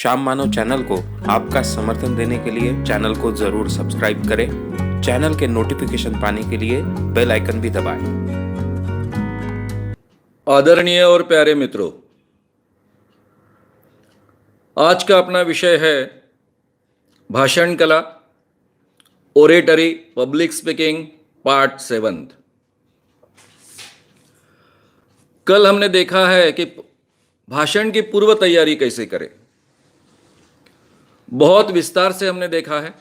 श्याम मानव channel को आपका समर्थन देने के लिए चैनल को जरूर सब्सक्राइब करें। चैनल के नोटिफिकेशन पाने के लिए बेल आइकन भी दबाएं। आदरणीय और प्यारे मित्रों, आज का अपना विषय है भाषण कला, ओरेटरी, पब्लिक स्पीकिंग, पार्ट 7। कल हमने देखा है कि भाषण की पूर्व तैयारी कैसे करें। बहुत विस्तार से हमने देखा है।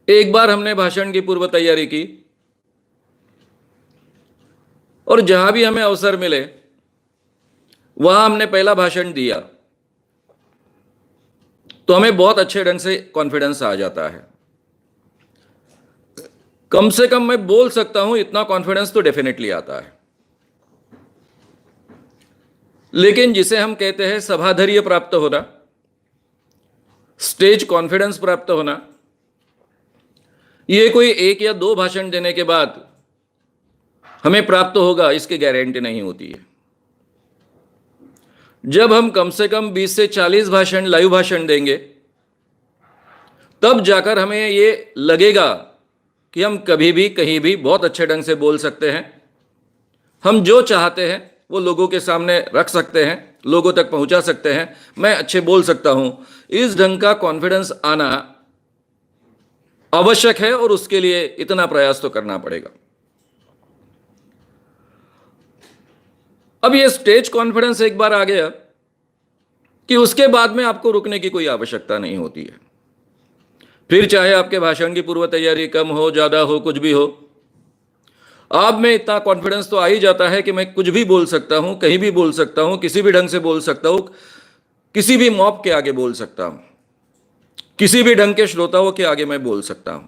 एक बार हमने भाषण की पूर्व तैयारी की और जहां भी हमें अवसर मिले वहां हमने पहला भाषण दिया तो हमें बहुत अच्छे ढंग से कॉन्फिडेंस आ जाता है। कम से कम मैं बोल सकता हूं इतना कॉन्फिडेंस तो डेफिनेटली आता है। लेकिन जिसे हम कहते हैं सभाधैर्य प्राप्त होना, स्टेज कॉन्फिडेंस प्राप्त होना, यह कोई एक या दो भाषण देने के बाद हमें प्राप्त होगा इसकी गारंटी नहीं होती है। जब हम कम से कम 20 से 40 भाषण, लाइव भाषण देंगे, तब जाकर हमें यह लगेगा कि हम कभी भी कहीं भी बहुत अच्छे ढंग से बोल सकते हैं। हम जो चाहते हैं वो लोगों के सामने रख सकते हैं, लोगों तक पहुंचा सकते हैं। मैं अच्छे बोल सकता हूं। इस ढंग का कॉन्फिडेंस आना आवश्यक है और उसके लिए इतना प्रयास तो करना पड़ेगा। अब ये स्टेज कॉन्फिडेंस एक बार आ गया कि उसके बाद में आपको रुकने की कोई आवश्यकता नहीं होती है। फिर चाहे आपके भाषण की पूर्व तैयारी कम हो, ज्यादा हो, कुछ भी हो, आप में इतना कॉन्फिडेंस तो आ ही जाता है कि मैं कुछ भी बोल सकता हूं, कहीं भी बोल सकता हूं, किसी भी ढंग से बोल सकता हूं, किसी भी मॉब के आगे बोल सकता हूं, किसी भी ढंग के श्रोताओं के आगे मैं बोल सकता हूं।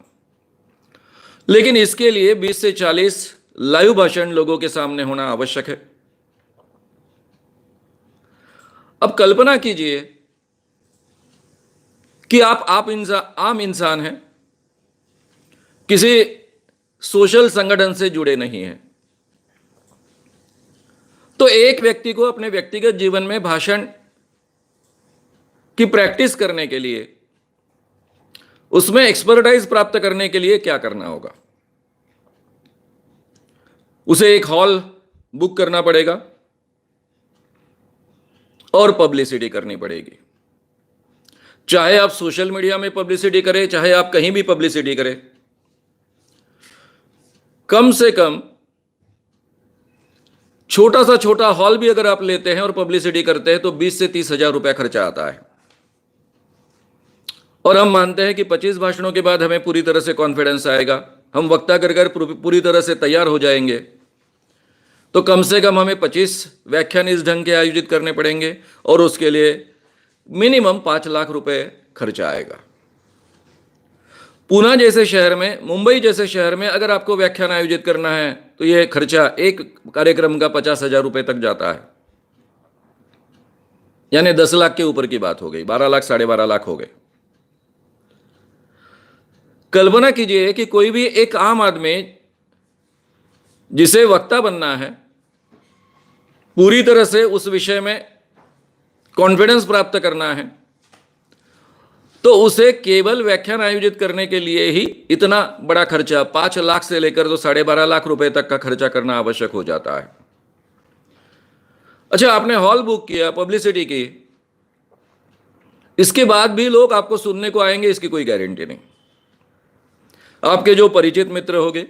लेकिन इसके लिए 20 से 40 लाइव भाषण लोगों के सामने होना आवश्यक है। अब कल्पना कीजिए कि आप आम इंसान हैं, किसी सोशल संगठन से जुड़े नहीं हैं, तो एक व्यक्ति को अपने व्यक्तिगत जीवन में भाषण की प्रैक्टिस करने के लिए, उसमें एक्सपर्टाइज प्राप्त करने के लिए क्या करना होगा? उसे एक हॉल बुक करना पड़ेगा और पब्लिसिटी करनी पड़ेगी। चाहे आप सोशल मीडिया में पब्लिसिटी करें, चाहे आप कहीं भी पब्लिसिटी करें, कम से कम छोटा सा छोटा हॉल भी अगर आप लेते हैं और पब्लिसिटी करते हैं तो 20 से 30 हजार रुपया खर्चा आता है। और हम मानते हैं कि 25 भाषणों के बाद हमें पूरी तरह से कॉन्फिडेंस आएगा, हम वक्ता कर पूरी तरह से तैयार हो जाएंगे। तो कम से कम हमें 25 व्याख्यान इस ढंग के आयोजित करने पड़ेंगे और उसके लिए मिनिमम 5 लाख रुपए खर्चा आएगा। पूना जैसे शहर में, मुंबई जैसे शहर में अगर आपको व्याख्यान आयोजित करना है तो यह खर्चा एक कार्यक्रम का 50,000 रुपए तक जाता है। यानी 10 लाख के ऊपर की बात हो गई, 12 लाख, 12.5 लाख हो गए। कल्पना कीजिए कि कोई भी एक आम आदमी जिसे वक्ता बनना है, पूरी तरह से उस विषय में कॉन्फिडेंस प्राप्त करना है, तो उसे केवल व्याख्यान आयोजित करने के लिए ही इतना बड़ा खर्चा 5 लाख से लेकर तो 12.5 लाख रुपए तक का खर्चा करना आवश्यक हो जाता है। अच्छा, आपने हॉल बुक किया, पब्लिसिटी की, इसके बाद भी लोग आपको सुनने को आएंगे इसकी कोई गारंटी नहीं। आपके जो परिचित मित्र होंगे,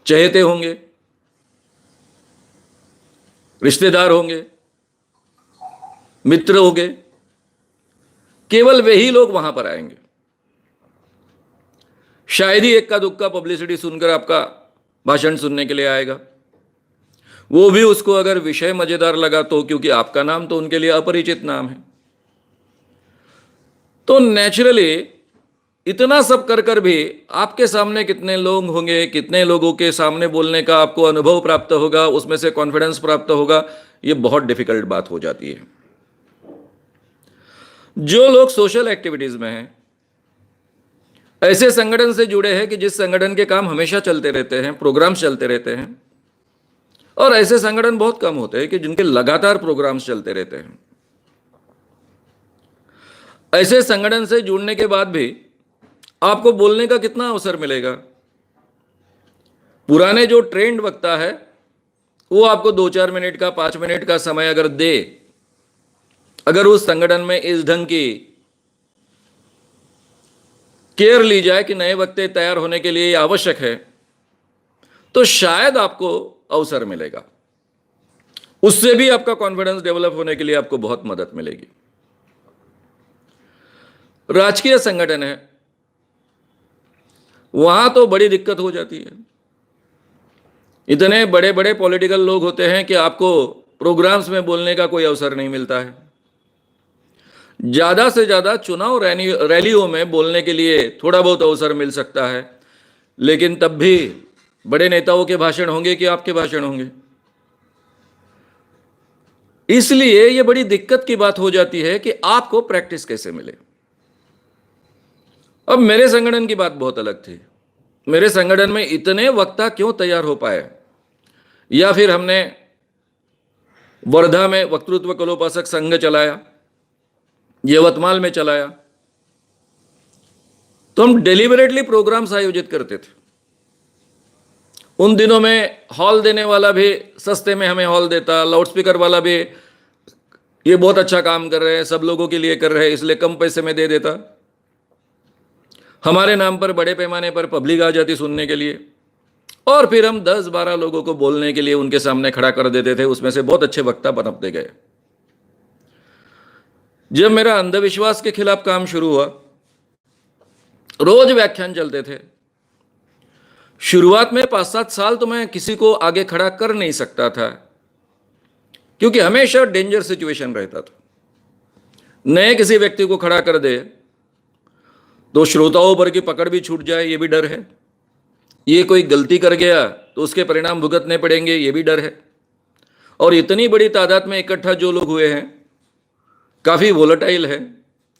चहेते होंगे, रिश्तेदार होंगे, मित्र होंगे, केवल वही लोग वहां पर आएंगे। शायद ही इक्का दुक्का पब्लिसिटी सुनकर आपका भाषण सुनने के लिए आएगा। वो भी उसको अगर विषय मजेदार लगा तो, क्योंकि आपका नाम तो उनके लिए अपरिचित नाम है। तो नेचुरली इतना सब कर कर भी आपके सामने कितने लोग होंगे, कितने लोगों के सामने बोलने का आपको अनुभव प्राप्त होगा, उसमें से कॉन्फिडेंस प्राप्त होगा, ये बहुत डिफिकल्ट बात हो जाती है। जो लोग सोशल एक्टिविटीज में हैं, ऐसे संगठन से जुड़े हैं कि जिस संगठन के काम हमेशा चलते रहते हैं, प्रोग्राम्स चलते रहते हैं, और ऐसे संगठन बहुत कम होते हैं कि जिनके लगातार प्रोग्राम्स चलते रहते हैं। ऐसे संगठन से जुड़ने के बाद भी आपको बोलने का कितना अवसर मिलेगा? पुराने जो ट्रेंड वक्ता है वो आपको 2-4 मिनट का, 5 मिनट का समय अगर दे, अगर उस संगठन में इस ढंग की केयर ली जाए कि नए वक्ते तैयार होने के लिए आवश्यक है, तो शायद आपको अवसर मिलेगा। उससे भी आपका कॉन्फिडेंस डेवलप होने के लिए आपको बहुत मदद मिलेगी। राजकीय संगठन है, वहां तो बड़ी दिक्कत हो जाती है। इतने बड़े बड़े पॉलिटिकल लोग होते हैं कि आपको प्रोग्राम्स में बोलने का कोई अवसर नहीं मिलता है। ज्यादा से ज्यादा चुनाव रैलियों में बोलने के लिए थोड़ा बहुत अवसर मिल सकता है, लेकिन तब भी बड़े नेताओं के भाषण होंगे कि आपके भाषण होंगे। इसलिए यह बड़ी दिक्कत की बात हो जाती है कि आपको प्रैक्टिस कैसे मिले। अब मेरे संगठन की बात बहुत अलग थी। मेरे संगठन में इतने वक्ता क्यों तैयार हो पाए, या फिर हमने वर्धा में वक्तृत्व कलोपासक संघ चलाया, यवतमाल में चलाया, तो हम डेलिबरेटली प्रोग्राम्स आयोजित करते थे। उन दिनों में हॉल देने वाला भी सस्ते में हमें हॉल देता, लाउडस्पीकर वाला भी ये बहुत अच्छा काम कर रहे हैं, सब लोगों के लिए कर रहे हैं, इसलिए कम पैसे में दे देता। हमारे नाम पर बड़े पैमाने पर पब्लिक आ जाती सुनने के लिए, और फिर हम 10-12 लोगों को बोलने के लिए उनके सामने खड़ा कर देते थे। उसमें से बहुत अच्छे वक्ता बनते गए। जब मेरा अंधविश्वास के खिलाफ काम शुरू हुआ, रोज व्याख्यान चलते थे। शुरुआत में 5-7 साल तो मैं किसी को आगे खड़ा कर नहीं सकता था, क्योंकि हमेशा डेंजर सिचुएशन रहता था। नए किसी व्यक्ति को खड़ा कर दे तो श्रोताओं पर की पकड़ भी छूट जाए, ये भी डर है। ये कोई गलती कर गया तो उसके परिणाम भुगतने पड़ेंगे, ये भी डर है। और इतनी बड़ी तादाद में इकट्ठा जो लोग हुए हैं, काफी वोलेटाइल है,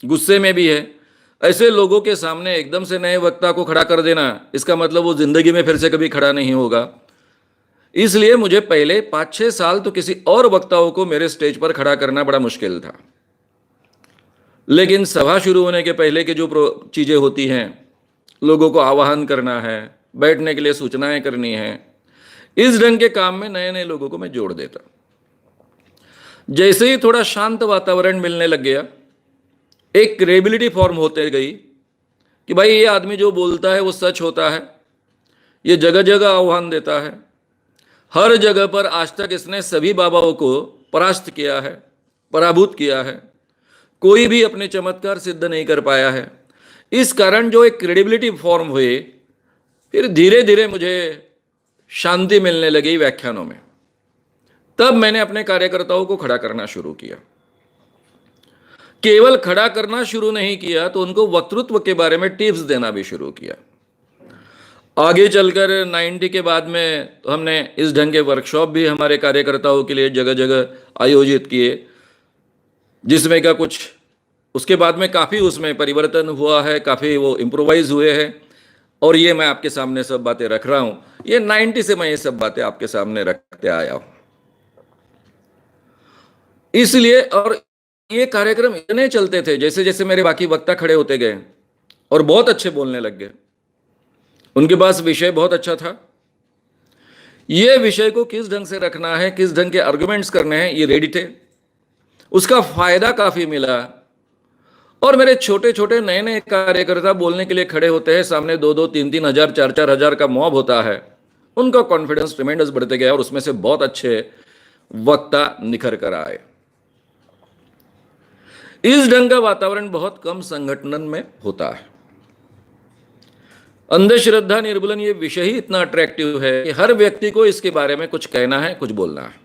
गुस्से में भी है। ऐसे लोगों के सामने एकदम से नए वक्ता को खड़ा कर देना, इसका मतलब वो जिंदगी में फिर से कभी खड़ा नहीं होगा। इसलिए मुझे पहले 5-6 साल तो किसी और वक्ताओं को मेरे स्टेज पर खड़ा करना बड़ा मुश्किल था। लेकिन सभा शुरू होने के पहले की जो चीजें होती हैं, लोगों को आह्वान करना है, बैठने के लिए सूचनाएं करनी है, इस ढंग के काम में नए नए लोगों को मैं जोड़ देता। जैसे ही थोड़ा शांत वातावरण मिलने लग गया, एक क्रेडिबिलिटी फॉर्म होते गई कि भाई ये आदमी जो बोलता है वो सच होता है, ये जगह जगह आह्वान देता है, हर जगह पर आज तक इसने सभी बाबाओं को परास्त किया है, पराभूत किया है, कोई भी अपने चमत्कार सिद्ध नहीं कर पाया है। इस कारण जो एक क्रेडिबिलिटी फॉर्म हुए, फिर धीरे धीरे मुझे शांति मिलने लगी व्याख्यानों में। तब मैंने अपने कार्यकर्ताओं को खड़ा करना शुरू किया। केवल खड़ा करना शुरू नहीं किया, तो उनको वक्तृत्व के बारे में टिप्स देना भी शुरू किया। आगे चलकर 90 के बाद में तो हमने इस ढंग के वर्कशॉप भी हमारे कार्यकर्ताओं के लिए जगह जगह आयोजित किए, जिसमें का कुछ उसके बाद में काफ़ी उसमें परिवर्तन हुआ है, काफ़ी वो इम्प्रोवाइज हुए हैं। और ये मैं आपके सामने सब बातें रख रहा हूँ। ये 90 से मैं ये सब बातें आपके सामने रखते आया हूँ। इसलिए और ये कार्यक्रम इतने चलते थे, जैसे जैसे मेरे बाकी वक्ता खड़े होते गए और बहुत अच्छे बोलने लग गए। उनके पास विषय बहुत अच्छा था। ये विषय को किस ढंग से रखना है, किस ढंग के आर्गुमेंट्स करने हैं, ये रेडी थे। उसका फायदा काफी मिला। और मेरे छोटे छोटे नए नए कार्यकर्ता बोलने के लिए खड़े होते हैं, सामने 2-2, 3-3 हजार, 4-4 हजार का मॉब होता है। उनका कॉन्फिडेंस ट्रेमेंडस बढ़ते गया और उसमें से बहुत अच्छे वक्ता निखर कर आए। इस ढंग का वातावरण बहुत कम संगठन में होता है। अंधश्रद्धा निर्मूलन ये विषय ही इतना अट्रैक्टिव है कि हर व्यक्ति को इसके बारे में कुछ कहना है, कुछ बोलना है।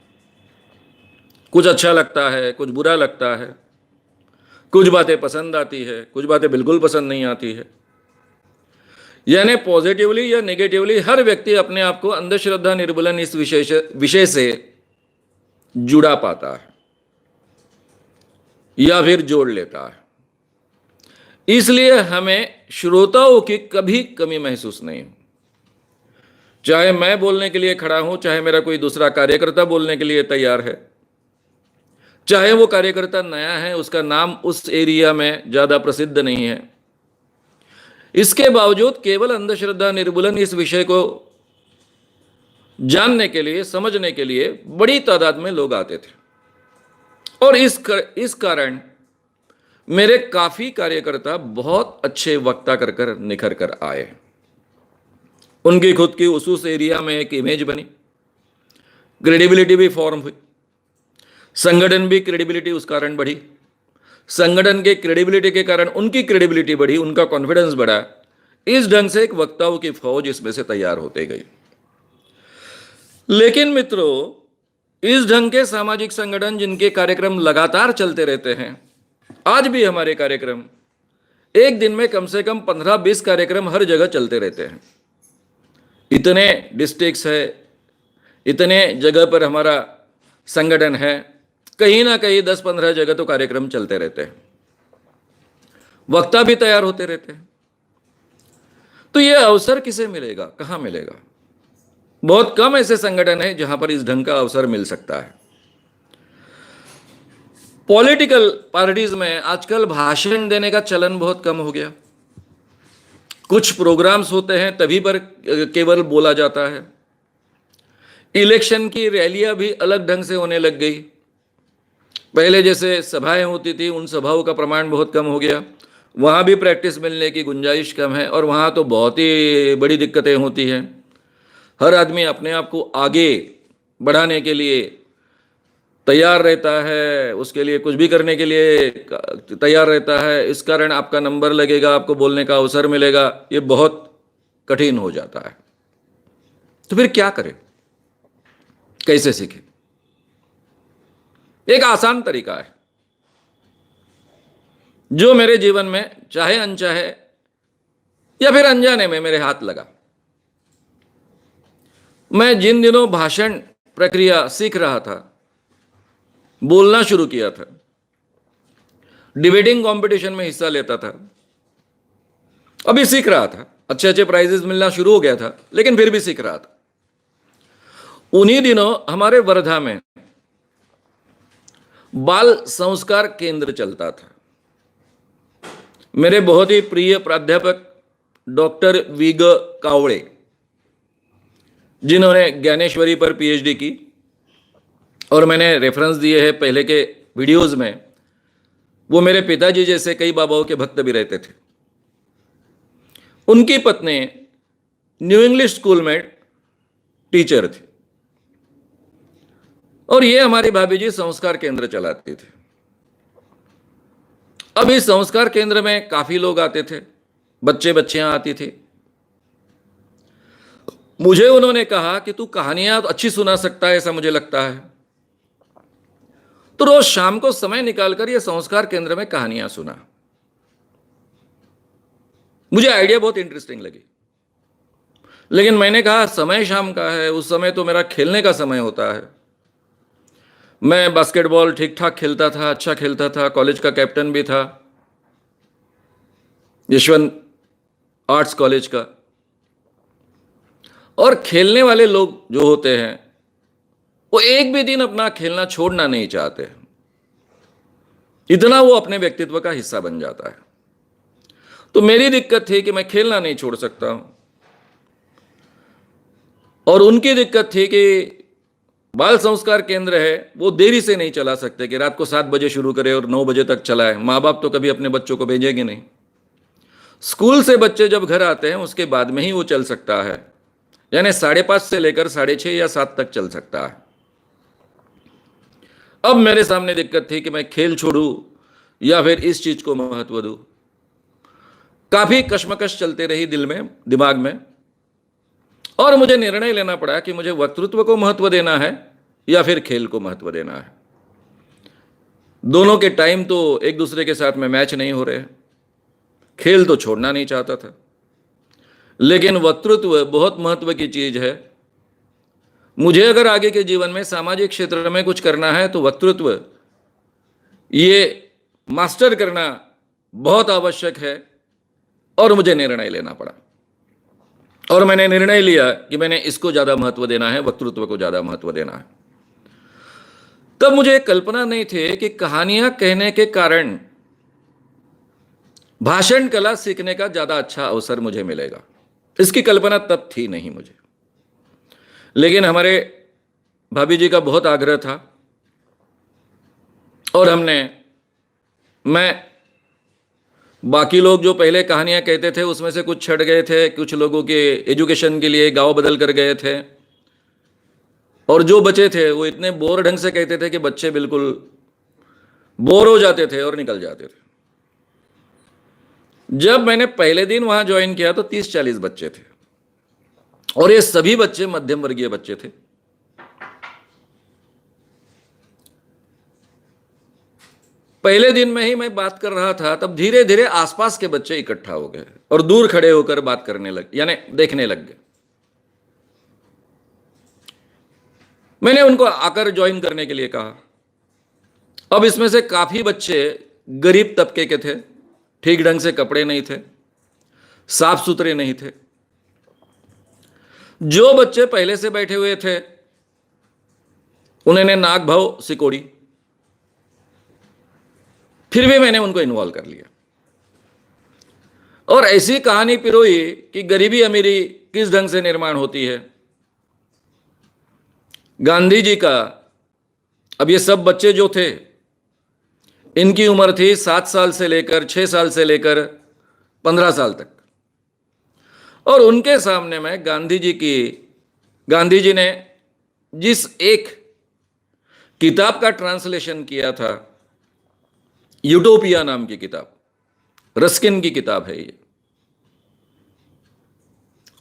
कुछ अच्छा लगता है, कुछ बुरा लगता है, कुछ बातें पसंद आती है, कुछ बातें बिल्कुल पसंद नहीं आती है। यानी पॉजिटिवली या नेगेटिवली हर व्यक्ति अपने आप को अंधश्रद्धा निर्मूलन इस विषय से जुड़ा पाता है या फिर जोड़ लेता है। इसलिए हमें श्रोताओं की कभी कमी महसूस नहीं हो। चाहे मैं बोलने के लिए खड़ा हूं, चाहे मेरा कोई दूसरा कार्यकर्ता बोलने के लिए तैयार है, चाहे वो कार्यकर्ता नया है, उसका नाम उस एरिया में ज्यादा प्रसिद्ध नहीं है, इसके बावजूद केवल अंधश्रद्धा निर्मूलन इस विषय को जानने के लिए, समझने के लिए बड़ी तादाद में लोग आते थे। और इस कारण मेरे काफी कार्यकर्ता बहुत अच्छे वक्ता कर निखर कर आए। उनकी खुद की उस एरिया में एक इमेज बनी, क्रेडिबिलिटी भी फॉर्म हुई, संगठन भी क्रेडिबिलिटी उस कारण बढ़ी, संगठन के क्रेडिबिलिटी के कारण उनकी क्रेडिबिलिटी बढ़ी, उनका कॉन्फिडेंस बढ़ा। इस ढंग से एक वक्ताओं की फौज इसमें से तैयार होते गई। लेकिन मित्रों, इस ढंग के सामाजिक संगठन जिनके कार्यक्रम लगातार चलते रहते हैं, आज भी हमारे कार्यक्रम एक दिन में कम से कम 15-20 कार्यक्रम हर जगह चलते रहते हैं। इतने डिस्ट्रिक्ट्स है, इतने जगह पर हमारा संगठन है, कहीं ना कहीं 10-15 जगह तो कार्यक्रम चलते रहते हैं, वक्ता भी तैयार होते रहते हैं। तो यह अवसर किसे मिलेगा, कहां मिलेगा? बहुत कम ऐसे संगठन है जहां पर इस ढंग का अवसर मिल सकता है। पॉलिटिकल पार्टीज में आजकल भाषण देने का चलन बहुत कम हो गया। कुछ प्रोग्राम्स होते हैं तभी पर केवल बोला जाता है। इलेक्शन की रैलियां भी अलग ढंग से होने लग गई। पहले जैसे सभाएं होती थी, उन सभाओं का प्रमाण बहुत कम हो गया। वहां भी प्रैक्टिस मिलने की गुंजाइश कम है, और वहां तो बहुत ही बड़ी दिक्कतें होती हैं। हर आदमी अपने आप को आगे बढ़ाने के लिए तैयार रहता है, उसके लिए कुछ भी करने के लिए तैयार रहता है। इस कारण आपका नंबर लगेगा, आपको बोलने का अवसर मिलेगा, ये बहुत कठिन हो जाता है। तो फिर क्या करें, कैसे सीखें? एक आसान तरीका है जो मेरे जीवन में चाहे अनचाहे या फिर अनजाने में मेरे हाथ लगा। मैं जिन दिनों भाषण प्रक्रिया सीख रहा था, बोलना शुरू किया था, डिबेटिंग कंपटीशन में हिस्सा लेता था, अभी सीख रहा था, अच्छे अच्छे प्राइजेस मिलना शुरू हो गया था, लेकिन फिर भी सीख रहा था। उन्हीं दिनों हमारे वर्धा में बाल संस्कार केंद्र चलता था। मेरे बहुत ही प्रिय प्राध्यापक डॉक्टर वीग कावड़े, जिन्होंने ज्ञानेश्वरी पर पीएचडी की, और मैंने रेफरेंस दिए हैं पहले के वीडियोस में, वो मेरे पिताजी जैसे कई बाबाओं के भक्त भी रहते थे। उनकी पत्नी न्यू इंग्लिश स्कूल में टीचर थी, और ये हमारी भाभी जी संस्कार केंद्र चलाती थी। अब इस संस्कार केंद्र में काफी लोग आते थे, बच्चे बच्चियां आती थी। मुझे उन्होंने कहा कि तू कहानियां तो अच्छी सुना सकता है, ऐसा मुझे लगता है, तो रोज शाम को समय निकालकर ये संस्कार केंद्र में कहानियां सुना। मुझे आइडिया बहुत इंटरेस्टिंग लगी, लेकिन मैंने कहा समय शाम का है, उस समय तो मेरा खेलने का समय होता है। मैं बास्केटबॉल ठीक ठाक खेलता था, अच्छा खेलता था, कॉलेज का कैप्टन भी था, यशवंत आर्ट्स कॉलेज का। और खेलने वाले लोग जो होते हैं वो एक भी दिन अपना खेलना छोड़ना नहीं चाहते, इतना वो अपने व्यक्तित्व का हिस्सा बन जाता है। तो मेरी दिक्कत थी कि मैं खेलना नहीं छोड़ सकता हूं, और उनकी दिक्कत थी कि बाल संस्कार केंद्र है वो देरी से नहीं चला सकते कि रात को 7 बजे शुरू करे और 9 बजे तक चलाए। माँ बाप तो कभी अपने बच्चों को भेजेंगे नहीं। स्कूल से बच्चे जब घर आते हैं उसके बाद में ही वो चल सकता है, यानी 5:30 से लेकर 6:30 या 7 तक चल सकता है। अब मेरे सामने दिक्कत थी कि मैं खेल छोड़ूं या फिर इस चीज को महत्व दूं। काफी कश्मकश चलते रही दिमाग में, और मुझे निर्णय लेना पड़ा कि मुझे वक्तृत्व को महत्व देना है या फिर खेल को महत्व देना है। दोनों के टाइम तो एक दूसरे के साथ में मैच नहीं हो रहे। खेल तो छोड़ना नहीं चाहता था, लेकिन वक्तृत्व बहुत महत्व की चीज है। मुझे अगर आगे के जीवन में सामाजिक क्षेत्र में कुछ करना है तो वक्तृत्व ये मास्टर करना बहुत आवश्यक है, और मुझे निर्णय लेना पड़ा। और मैंने निर्णय लिया कि मैंने इसको ज्यादा महत्व देना है, वक्तृत्व को ज्यादा महत्व देना है। तब मुझे एक कल्पना नहीं थी कि कहानियां कहने के कारण भाषण कला सीखने का ज्यादा अच्छा अवसर मुझे मिलेगा। इसकी कल्पना तब थी नहीं मुझे, लेकिन हमारे भाभी जी का बहुत आग्रह था और मैं बाकी लोग जो पहले कहानियां कहते थे उसमें से कुछ छट गए थे, कुछ लोगों के एजुकेशन के लिए गांव बदल कर गए थे, और जो बचे थे वो इतने बोर ढंग से कहते थे कि बच्चे बिल्कुल बोर हो जाते थे और निकल जाते थे। जब मैंने पहले दिन वहां ज्वाइन किया तो 30-40 बच्चे थे, और ये सभी बच्चे मध्यम वर्गीय बच्चे थे। पहले दिन में ही मैं बात कर रहा था, तब धीरे धीरे आसपास के बच्चे इकट्ठा हो गए और दूर खड़े होकर बात करने लगे, यानी देखने लग गए। मैंने उनको आकर ज्वाइन करने के लिए कहा। अब इसमें से काफी बच्चे गरीब तबके के थे, ठीक ढंग से कपड़े नहीं थे, साफ सुथरे नहीं थे। जो बच्चे पहले से बैठे हुए थे उन्होंने नाक भाव सिकोड़ी, फिर भी मैंने उनको इन्वॉल्व कर लिया और ऐसी कहानी पिरोई कि गरीबी अमीरी किस ढंग से निर्माण होती है। गांधी जी का, अब ये सब बच्चे जो थे इनकी उम्र थी 7 साल से लेकर 6 साल से लेकर 15 साल तक, और उनके सामने में गांधी जी ने जिस एक किताब का ट्रांसलेशन किया था, यूटोपिया नाम की किताब, रस्किन की किताब है ये,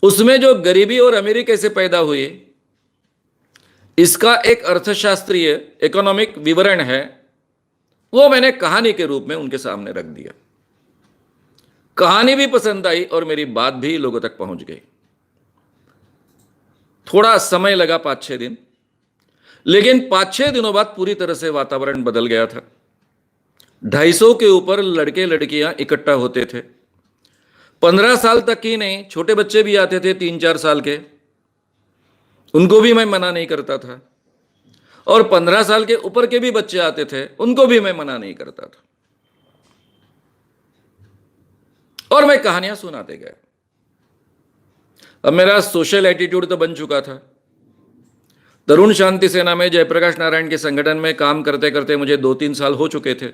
उसमें जो गरीबी और अमीरी कैसे पैदा हुई इसका एक अर्थशास्त्रीय इकोनॉमिक विवरण है, वो मैंने कहानी के रूप में उनके सामने रख दिया। कहानी भी पसंद आई और मेरी बात भी लोगों तक पहुंच गई। थोड़ा समय लगा, 5-6 दिन, लेकिन 5-6 दिनों बाद पूरी तरह से वातावरण बदल गया था। 250 के ऊपर लड़के लड़कियां इकट्ठा होते थे। 15 साल तक ही नहीं, छोटे बच्चे भी आते थे 3-4 साल के, उनको भी मैं मना नहीं करता था, और 15 साल के ऊपर के भी बच्चे आते थे, उनको भी मैं मना नहीं करता था, और मैं कहानियां सुनाते गया। अब मेरा सोशल एटीट्यूड तो बन चुका था। तरुण शांति सेना में जयप्रकाश नारायण के संगठन में काम करते करते मुझे 2-3 साल हो चुके थे।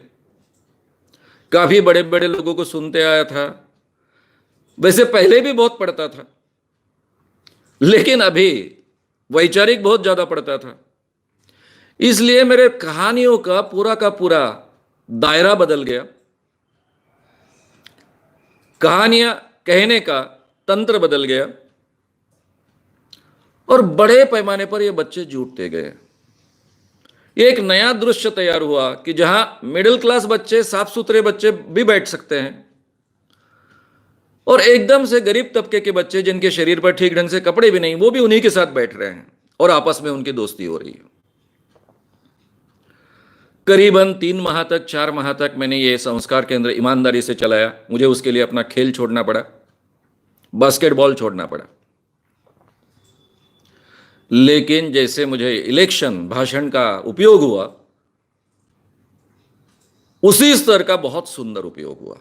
काफी बड़े बड़े लोगों को सुनते आया था। वैसे पहले भी बहुत पढ़ता था, लेकिन अभी वैचारिक बहुत ज्यादा पढ़ता था, इसलिए मेरे कहानियों का पूरा दायरा बदल गया। कहानियां कहने का तंत्र बदल गया और बड़े पैमाने पर ये बच्चे जुटते गए। ये एक नया दृश्य तैयार हुआ कि जहां मिडिल क्लास बच्चे, साफ सुथरे बच्चे भी बैठ सकते हैं, और एकदम से गरीब तबके के बच्चे जिनके शरीर पर ठीक ढंग से कपड़े भी नहीं, वो भी उन्हीं के साथ बैठ रहे हैं और आपस में उनकी दोस्ती हो रही है। करीबन 3 माह तक, 4 माह तक मैंने ये संस्कार केंद्र ईमानदारी से चलाया। मुझे उसके लिए अपना खेल छोड़ना पड़ा, बास्केटबॉल छोड़ना पड़ा, लेकिन जैसे मुझे इलेक्शन भाषण का उपयोग हुआ, उसी स्तर का बहुत सुंदर उपयोग हुआ।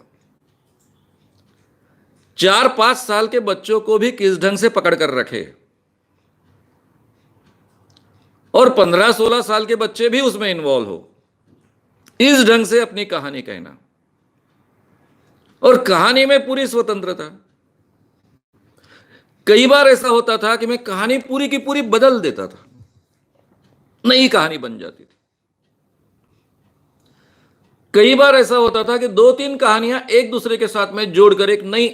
4-5 साल के बच्चों को भी किस ढंग से पकड़ कर रखे, और 15-16 साल के बच्चे भी उसमें इन्वॉल्व हो, इस ढंग से अपनी कहानी कहना, और कहानी में पूरी स्वतंत्रता। कई बार ऐसा होता था कि मैं कहानी पूरी की पूरी बदल देता था, नई कहानी बन जाती थी। कई बार ऐसा होता था कि 2-3 कहानियां एक दूसरे के साथ में जोड़कर एक नई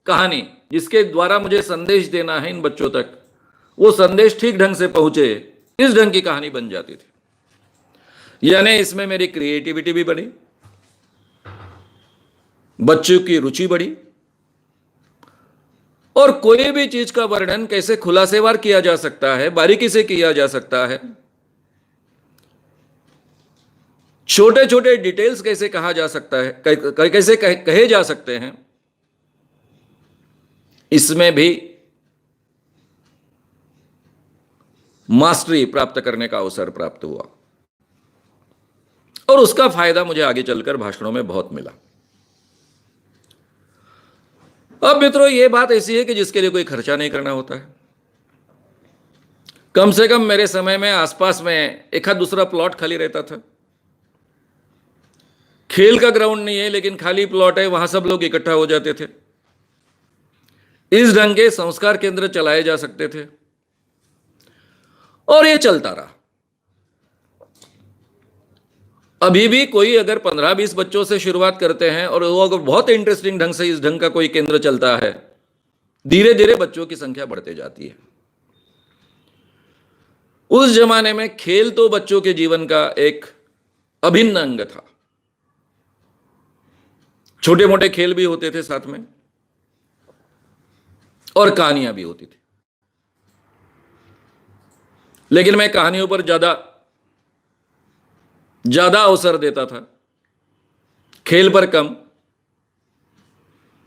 कहानी, जिसके द्वारा मुझे संदेश देना है इन बच्चों तक, वो संदेश ठीक ढंग से पहुंचे, इस ढंग की कहानी बन जाती थी। यानी इसमें मेरी क्रिएटिविटी भी बढ़ी, बच्चों की रुचि बढ़ी, और कोई भी चीज का वर्णन कैसे खुलासेवार किया जा सकता है, बारीकी से किया जा सकता है, छोटे छोटे डिटेल्स कैसे कहा जा सकता है, कैसे कहे जा सकते हैं, इसमें भी मास्टरी प्राप्त करने का अवसर प्राप्त हुआ और उसका फायदा मुझे आगे चलकर भाषणों में बहुत मिला। अब मित्रों, यह बात ऐसी है कि जिसके लिए कोई खर्चा नहीं करना होता है। कम से कम मेरे समय में आसपास में एक आध दूसरा प्लॉट खाली रहता था। खेल का ग्राउंड नहीं है लेकिन खाली प्लॉट है, वहां सब लोग इकट्ठा हो जाते थे। इस ढंग के संस्कार केंद्र चलाए जा सकते थे और यह चलता रहा। अभी भी कोई अगर 15-20 बच्चों से शुरुआत करते हैं और वो अगर बहुत इंटरेस्टिंग ढंग से इस ढंग का कोई केंद्र चलता है, धीरे धीरे बच्चों की संख्या बढ़ते जाती है। उस जमाने में खेल तो बच्चों के जीवन का एक अभिन्न अंग था। छोटे मोटे खेल भी होते थे साथ में और कहानियां भी होती थी, लेकिन मैं कहानियों पर ज्यादा अवसर देता था, खेल पर कम,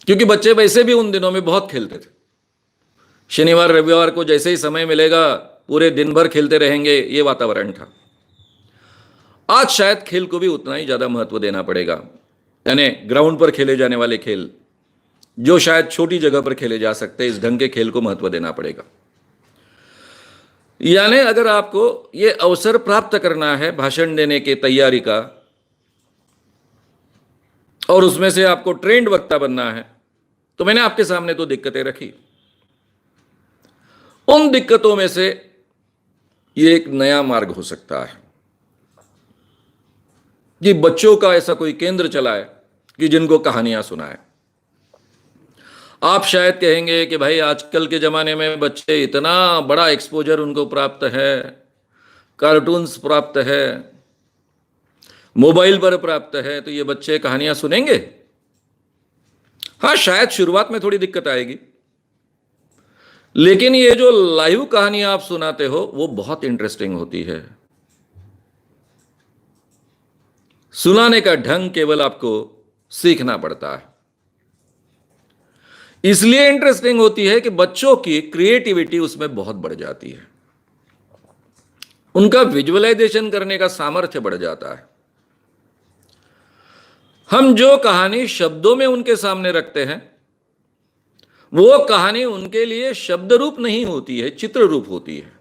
क्योंकि बच्चे वैसे भी उन दिनों में बहुत खेलते थे। शनिवार रविवार को जैसे ही समय मिलेगा पूरे दिन भर खेलते रहेंगे, ये वातावरण था। आज शायद खेल को भी उतना ही ज्यादा महत्व देना पड़ेगा, यानी ग्राउंड पर खेले जाने वाले खेल जो शायद छोटी जगह पर खेले जा सकते हैं, इस ढंग के खेल को महत्व देना पड़ेगा। यानी अगर आपको यह अवसर प्राप्त करना है भाषण देने की तैयारी का और उसमें से आपको ट्रेंड वक्ता बनना है, तो मैंने आपके सामने तो दिक्कतें रखी। उन दिक्कतों में से यह एक नया मार्ग हो सकता है कि बच्चों का ऐसा कोई केंद्र चलाए कि जिनको कहानियां सुनाए। आप शायद कहेंगे कि भाई आजकल के ज़माने में बच्चे इतना बड़ा एक्सपोजर उनको प्राप्त है, कार्टून्स प्राप्त है, मोबाइल पर प्राप्त है, तो ये बच्चे कहानियां सुनेंगे? हाँ, शायद शुरुआत में थोड़ी दिक्कत आएगी, लेकिन ये जो लाइव कहानियां आप सुनाते हो वो बहुत इंटरेस्टिंग होती है। सुनाने का ढंग केवल आपको सीखना पड़ता है, इसलिए इंटरेस्टिंग होती है कि बच्चों की क्रिएटिविटी उसमें बहुत बढ़ जाती है, उनका विजुअलाइजेशन करने का सामर्थ्य बढ़ जाता है। हम जो कहानी शब्दों में उनके सामने रखते हैं वो कहानी उनके लिए शब्द रूप नहीं होती है, चित्र रूप होती है।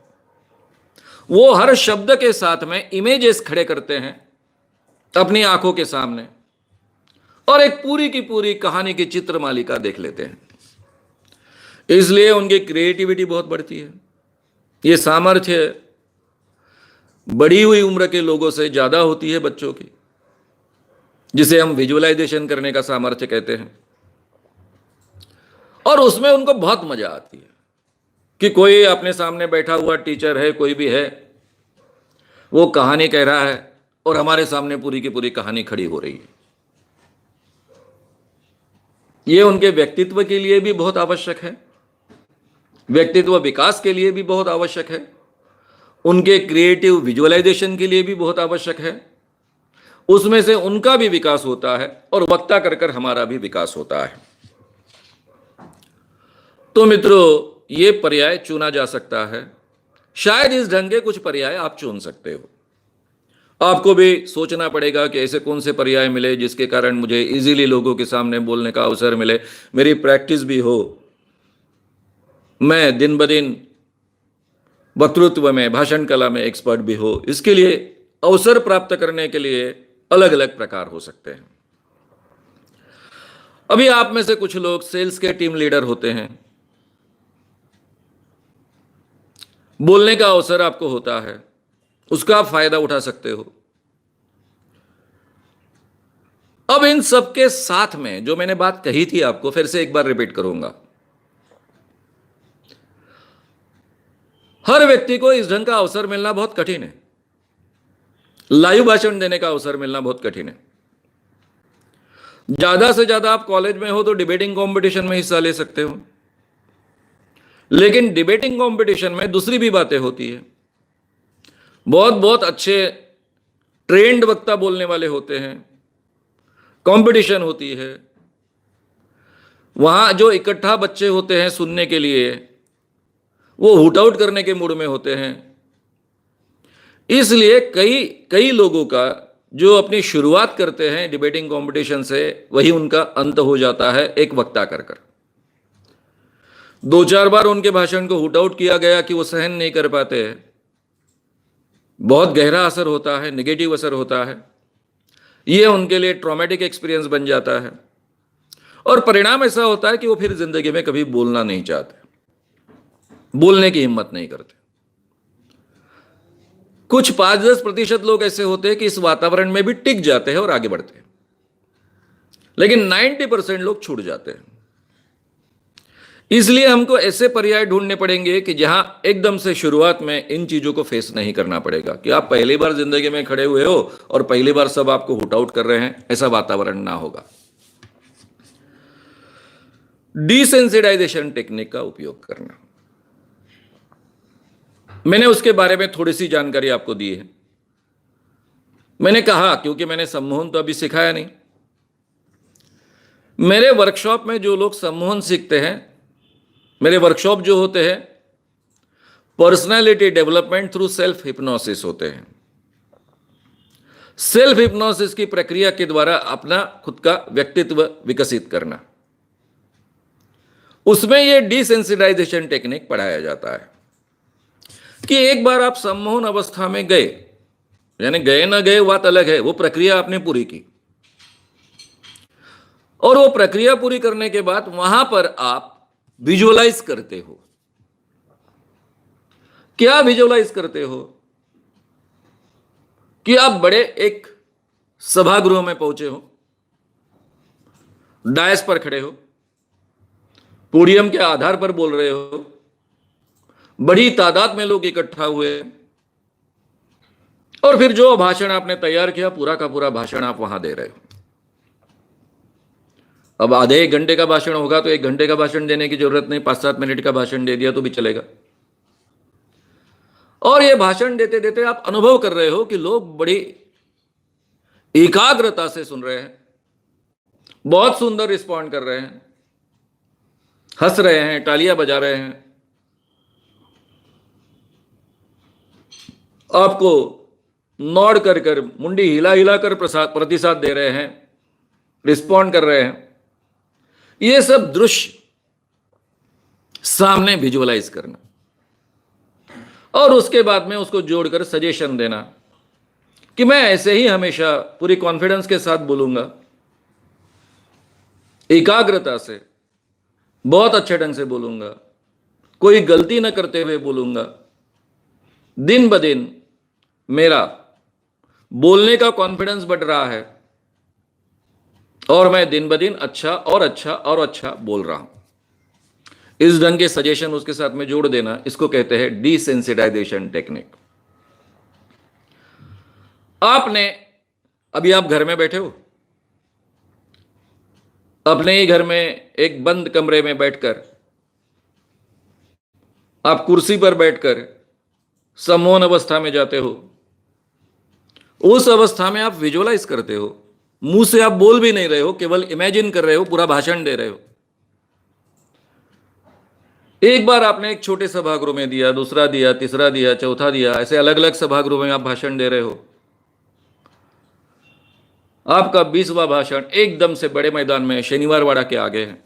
वो हर शब्द के साथ में इमेजेस खड़े करते हैं अपनी आंखों के सामने और एक पूरी की पूरी कहानी की चित्र मालिका देख लेते हैं। इसलिए उनकी क्रिएटिविटी बहुत बढ़ती है। ये सामर्थ्य बढ़ी हुई उम्र के लोगों से ज्यादा होती है बच्चों की, जिसे हम विजुअलाइजेशन करने का सामर्थ्य कहते हैं। और उसमें उनको बहुत मजा आती है कि कोई अपने सामने बैठा हुआ टीचर है, कोई भी है, वो कहानी कह रहा है और हमारे सामने पूरी की पूरी कहानी खड़ी हो रही है। ये उनके व्यक्तित्व के लिए भी बहुत आवश्यक है, व्यक्तित्व विकास के लिए भी बहुत आवश्यक है, उनके क्रिएटिव विजुअलाइजेशन के लिए भी बहुत आवश्यक है। उसमें से उनका भी विकास होता है और वक्ता कर कर हमारा भी विकास होता है। तो मित्रों, ये पर्याय चुना जा सकता है। शायद इस ढंग के कुछ पर्याय आप चुन सकते हो। आपको भी सोचना पड़ेगा कि ऐसे कौन से पर्याय मिले जिसके कारण मुझे इजीली लोगों के सामने बोलने का अवसर मिले, मेरी प्रैक्टिस भी हो, मैं दिन ब दिन वक्तृत्व में, भाषण कला में एक्सपर्ट भी हो। इसके लिए अवसर प्राप्त करने के लिए अलग अलग प्रकार हो सकते हैं। अभी आप में से कुछ लोग सेल्स के टीम लीडर होते हैं, बोलने का अवसर आपको होता है, उसका आप फायदा उठा सकते हो। अब इन सब के साथ में जो मैंने बात कही थी आपको फिर से एक बार रिपीट करूंगा। हर व्यक्ति को इस ढंग का अवसर मिलना बहुत कठिन है, लाइव भाषण देने का अवसर मिलना बहुत कठिन है। ज्यादा से ज्यादा आप कॉलेज में हो तो डिबेटिंग कंपटीशन में हिस्सा ले सकते हो, लेकिन डिबेटिंग कंपटीशन में दूसरी भी बातें होती है। बहुत बहुत अच्छे ट्रेंड वक्ता बोलने वाले होते हैं, कंपटीशन होती है, वहां जो इकट्ठा बच्चे होते हैं सुनने के लिए वो हुट आउट करने के मूड में होते हैं, इसलिए कई कई लोगों का जो अपनी शुरुआत करते हैं डिबेटिंग कंपटीशन से, वही उनका अंत हो जाता है एक वक्ता कर कर। दो चार बार उनके भाषण को हुट आउट किया गया कि वो सहन नहीं कर पाते हैं, बहुत गहरा असर होता है, नेगेटिव असर होता है, ये उनके लिए ट्रॉमेटिक एक्सपीरियंस बन जाता है और परिणाम ऐसा होता है कि वो फिर जिंदगी में कभी बोलना नहीं चाहते, बोलने की हिम्मत नहीं करते। कुछ 5-10% लोग ऐसे होते हैं कि इस वातावरण में भी टिक जाते हैं और आगे बढ़ते हैं, लेकिन 90% लोग छूट जाते हैं। इसलिए हमको ऐसे पर्याय ढूंढने पड़ेंगे कि जहां एकदम से शुरुआत में इन चीजों को फेस नहीं करना पड़ेगा, कि आप पहली बार जिंदगी में खड़े हुए हो और पहली बार सब आपको हुट आउट कर रहे हैं, ऐसा वातावरण ना होगा। डिसेंसिटाइजेशन टेक्निक का उपयोग करना, मैंने उसके बारे में थोड़ी सी जानकारी आपको दी है। मैंने कहा, क्योंकि मैंने सम्मोहन तो अभी सिखाया नहीं, मेरे वर्कशॉप में जो लोग सम्मोहन सीखते हैं, मेरे वर्कशॉप जो होते हैं personality development through self hypnosis होते हैं। सेल्फ हिप्नोसिस की प्रक्रिया के द्वारा अपना खुद का व्यक्तित्व विकसित करना, उसमें यह डिसेंसिटाइजेशन टेक्निक पढ़ाया जाता है कि एक बार आप सम्मोहन अवस्था में गए, यानी गए ना गए बात अलग है, वो प्रक्रिया आपने पूरी की और वो प्रक्रिया पूरी करने के बाद वहां पर आप विजुअलाइज करते हो। क्या विजुअलाइज करते हो? कि आप बड़े एक सभागृह में पहुंचे हो, डायस पर खड़े हो, पोडियम के आधार पर बोल रहे हो, बड़ी तादाद में लोग इकट्ठा हुए और फिर जो भाषण आपने तैयार किया पूरा का पूरा भाषण आप वहां दे रहे हो। अब आधे 1 घंटे का भाषण होगा तो 1 घंटे का भाषण देने की जरूरत नहीं, 5-7 मिनट का भाषण दे दिया तो भी चलेगा। और ये भाषण देते देते आप अनुभव कर रहे हो कि लोग बड़ी एकाग्रता से सुन रहे हैं, बहुत सुंदर रिस्पॉन्ड कर रहे हैं, हंस रहे हैं, तालियां बजा रहे हैं, आपको नॉड कर कर, मुंडी हिला हिला कर प्रतिसाद दे रहे हैं, रिस्पॉन्ड कर रहे हैं। ये सब दृश्य सामने विजुअलाइज करना और उसके बाद में उसको जोड़कर सजेशन देना कि मैं ऐसे ही हमेशा पूरी कॉन्फिडेंस के साथ बोलूंगा, एकाग्रता से, बहुत अच्छे ढंग से बोलूंगा, कोई गलती न करते हुए बोलूंगा। दिन ब दिन मेरा बोलने का कॉन्फिडेंस बढ़ रहा है और मैं दिन ब दिन अच्छा और अच्छा और अच्छा बोल रहा हूं। इस ढंग के सजेशन उसके साथ में जोड़ देना, इसको कहते हैं डिसेंसिटाइजेशन टेक्निक। आपने अभी आप घर में बैठे हो, अपने ही घर में एक बंद कमरे में बैठकर, आप कुर्सी पर बैठकर सम्मोहन अवस्था में जाते हो। उस अवस्था में आप विजुअलाइज करते हो, मुंह से आप बोल भी नहीं रहे हो, केवल इमेजिन कर रहे हो, पूरा भाषण दे रहे हो। एक बार आपने एक छोटे सभागृह में दिया, दूसरा दिया, तीसरा दिया, चौथा दिया, ऐसे अलग अलग सभागृह में आप भाषण दे रहे हो। आपका 20वां भाषण एकदम से बड़े मैदान में शनिवार वाड़ा के आगे है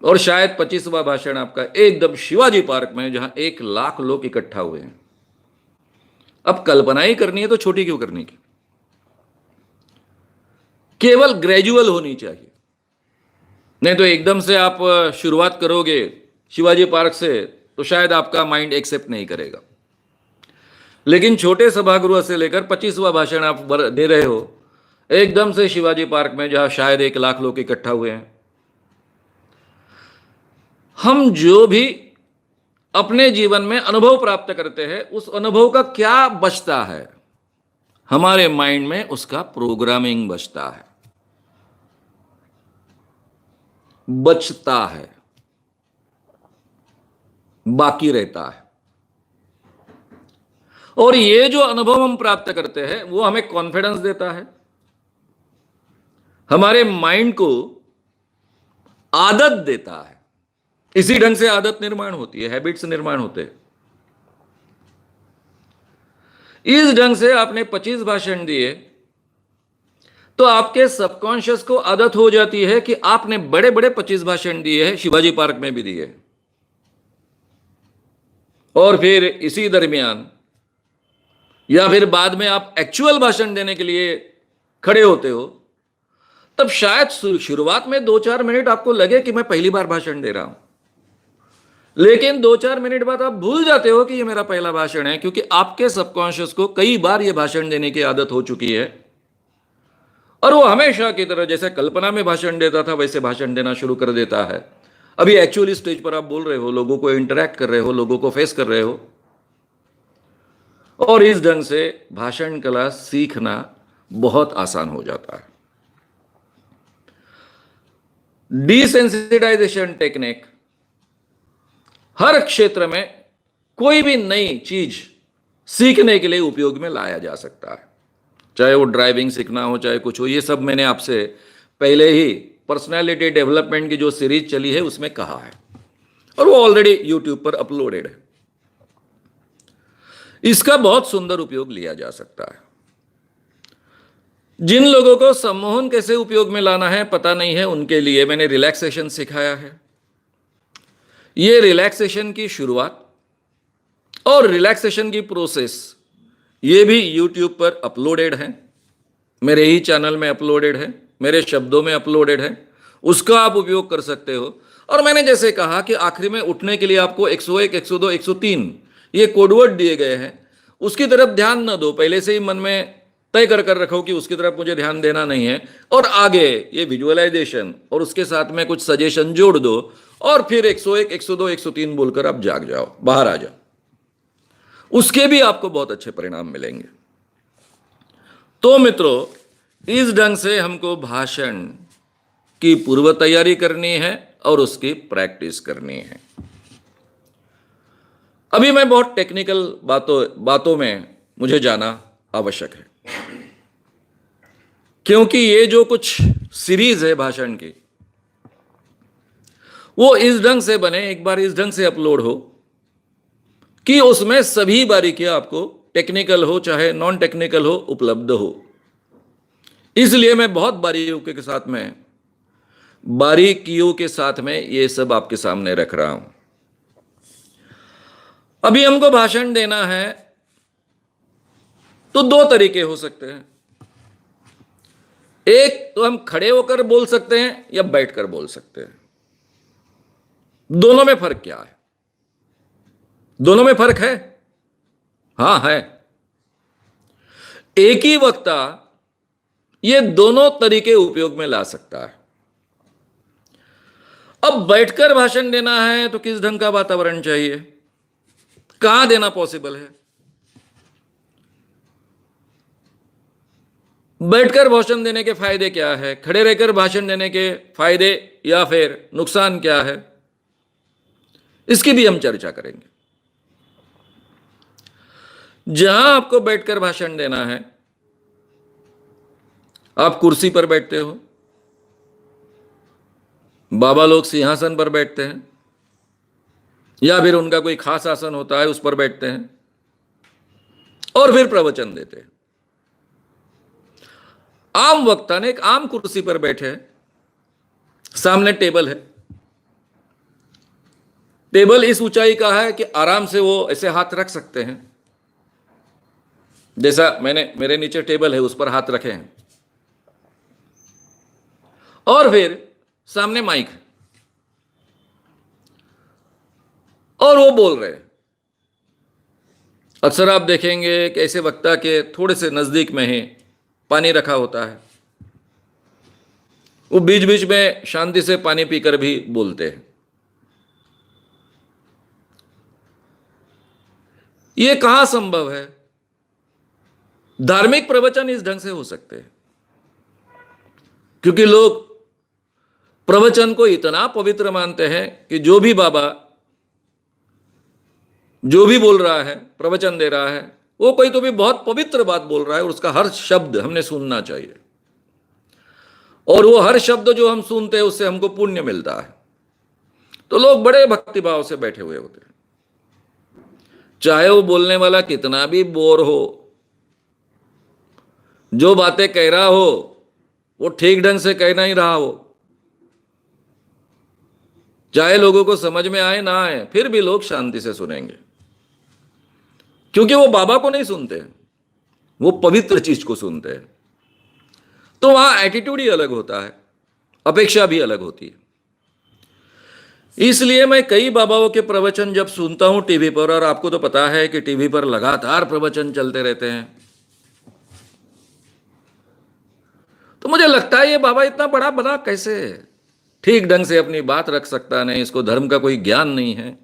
और शायद 25वां भाषण आपका एकदम शिवाजी पार्क में, जहां 1 लाख लोग इकट्ठा हुए हैं। अब कल्पना ही करनी है तो छोटी क्यों करनी की? केवल ग्रेजुअल होनी चाहिए, नहीं तो एकदम से आप शुरुआत करोगे शिवाजी पार्क से तो शायद आपका माइंड एक्सेप्ट नहीं करेगा। लेकिन छोटे सभागृह से लेकर 25वां भाषण आप दे रहे हो एकदम से शिवाजी पार्क में, जहां शायद 1 लाख लोग इकट्ठा हुए हैं। हम जो भी अपने जीवन में अनुभव प्राप्त करते हैं, उस अनुभव का क्या बचता है? हमारे माइंड में उसका प्रोग्रामिंग बचता है, बाकी रहता है। और ये जो अनुभव हम प्राप्त करते हैं वो हमें कॉन्फिडेंस देता है, हमारे माइंड को आदत देता है। इसी ढंग से आदत निर्माण होती है, हैबिट्स निर्माण होते हैं। इस ढंग से आपने 25 भाषण दिए तो आपके सबकॉन्शियस को आदत हो जाती है कि आपने बड़े बड़े 25 भाषण दिए हैं, शिवाजी पार्क में भी दिए, और फिर इसी दरमियान या फिर बाद में आप एक्चुअल भाषण देने के लिए खड़े होते हो, तब शायद शुरुआत में 2-4 मिनट आपको लगे कि मैं पहली बार भाषण दे रहा हूं, लेकिन 2-4 मिनट बाद आप भूल जाते हो कि ये मेरा पहला भाषण है, क्योंकि आपके सबकॉन्शियस को कई बार ये भाषण देने की आदत हो चुकी है, और वो हमेशा की तरह जैसे कल्पना में भाषण देता था वैसे भाषण देना शुरू कर देता है। अभी एक्चुअली स्टेज पर आप बोल रहे हो, लोगों को इंटरेक्ट कर रहे हो, लोगों को फेस कर रहे हो, और इस ढंग से भाषण कला सीखना बहुत आसान हो जाता है। डिसेंसिटाइजेशन टेक्निक हर क्षेत्र में कोई भी नई चीज सीखने के लिए उपयोग में लाया जा सकता है, चाहे वो ड्राइविंग सीखना हो, चाहे कुछ हो। ये सब मैंने आपसे पहले ही पर्सनालिटी डेवलपमेंट की जो सीरीज चली है उसमें कहा है, और वो ऑलरेडी यूट्यूब पर अपलोडेड है। इसका बहुत सुंदर उपयोग लिया जा सकता है। जिन लोगों को सम्मोहन कैसे उपयोग में लाना है पता नहीं है, उनके लिए मैंने रिलैक्सेशन सिखाया है। ये रिलैक्सेशन की शुरुआत और रिलैक्सेशन की प्रोसेस ये भी यूट्यूब पर अपलोडेड है, मेरे ही चैनल में अपलोडेड है, मेरे शब्दों में अपलोडेड है, उसका आप उपयोग कर सकते हो। और मैंने जैसे कहा कि आखिरी में उठने के लिए आपको 101, 102, 103 ये कोडवर्ड दिए गए हैं, उसकी तरफ ध्यान न दो, पहले से ही मन में तय कर कर रखो कि उसकी तरफ मुझे ध्यान देना नहीं है, और आगे ये विजुअलाइजेशन और उसके साथ में कुछ सजेशन जोड़ दो, और फिर 101, 102, 103 बोलकर आप जाग जाओ, बाहर आ जाओ, उसके भी आपको बहुत अच्छे परिणाम मिलेंगे। तो मित्रों, इस ढंग से हमको भाषण की पूर्व तैयारी करनी है और उसकी प्रैक्टिस करनी है। अभी मैं बहुत टेक्निकल बातों में मुझे जाना आवश्यक है, क्योंकि ये जो कुछ सीरीज है भाषण की वो इस ढंग से बने, एक बार इस ढंग से अपलोड हो कि उसमें सभी बारीकियां आपको टेक्निकल हो चाहे नॉन टेक्निकल हो उपलब्ध हो। इसलिए मैं बहुत बारीकियों के साथ में ये सब आपके सामने रख रहा हूं। अभी हमको भाषण देना है तो 2 तरीके हो सकते हैं। एक तो हम खड़े होकर बोल सकते हैं या बैठकर बोल सकते हैं। दोनों में फर्क क्या है? दोनों में फर्क है? हां है। एक ही वक्ता ये दोनों तरीके उपयोग में ला सकता है। अब बैठकर भाषण देना है तो किस ढंग का वातावरण चाहिए, कहां देना पॉसिबल है? बैठकर भाषण देने के फायदे क्या है, खड़े रहकर भाषण देने के फायदे या फिर नुकसान क्या है, इसकी भी हम चर्चा करेंगे। जहां आपको बैठकर भाषण देना है, आप कुर्सी पर बैठते हो, बाबा लोग सिंहासन पर बैठते हैं, या फिर उनका कोई खास आसन होता है उस पर बैठते हैं और फिर प्रवचन देते हैं। आम वक्ता ने एक आम कुर्सी पर बैठे हैं, सामने टेबल है, टेबल इस ऊंचाई का है कि आराम से वो ऐसे हाथ रख सकते हैं, जैसा मेरे नीचे टेबल है उस पर हाथ रखे हैं, और फिर सामने माइक है और वो बोल रहे हैं। अक्सर आप देखेंगे कि ऐसे वक्ता के थोड़े से नजदीक में ही पानी रखा होता है, वो बीच बीच में शांति से पानी पीकर भी बोलते हैं। ये कहां संभव है? धार्मिक प्रवचन इस ढंग से हो सकते हैं, क्योंकि लोग प्रवचन को इतना पवित्र मानते हैं कि जो भी बाबा जो भी बोल रहा है, प्रवचन दे रहा है, वो कोई तो भी बहुत पवित्र बात बोल रहा है और उसका हर शब्द हमने सुनना चाहिए, और वो हर शब्द जो हम सुनते हैं उससे हमको पुण्य मिलता है। तो लोग बड़े भक्तिभाव से बैठे हुए होते हैं, चाहे वो बोलने वाला कितना भी बोर हो, जो बातें कह रहा हो वो ठीक ढंग से कह नहीं रहा हो, चाहे लोगों को समझ में आए ना आए, फिर भी लोग शांति से सुनेंगे, क्योंकि वो बाबा को नहीं सुनते, वो पवित्र चीज को सुनते हैं। तो वहां एटीट्यूड ही अलग होता है, अपेक्षा भी अलग होती है। इसलिए मैं कई बाबाओं के प्रवचन जब सुनता हूं टीवी पर, और आपको तो पता है कि टीवी पर लगातार प्रवचन चलते रहते हैं, तो मुझे लगता है ये बाबा इतना बड़ा बना कैसे, ठीक ढंग से अपनी बात रख सकता नहीं, इसको धर्म का कोई ज्ञान नहीं है,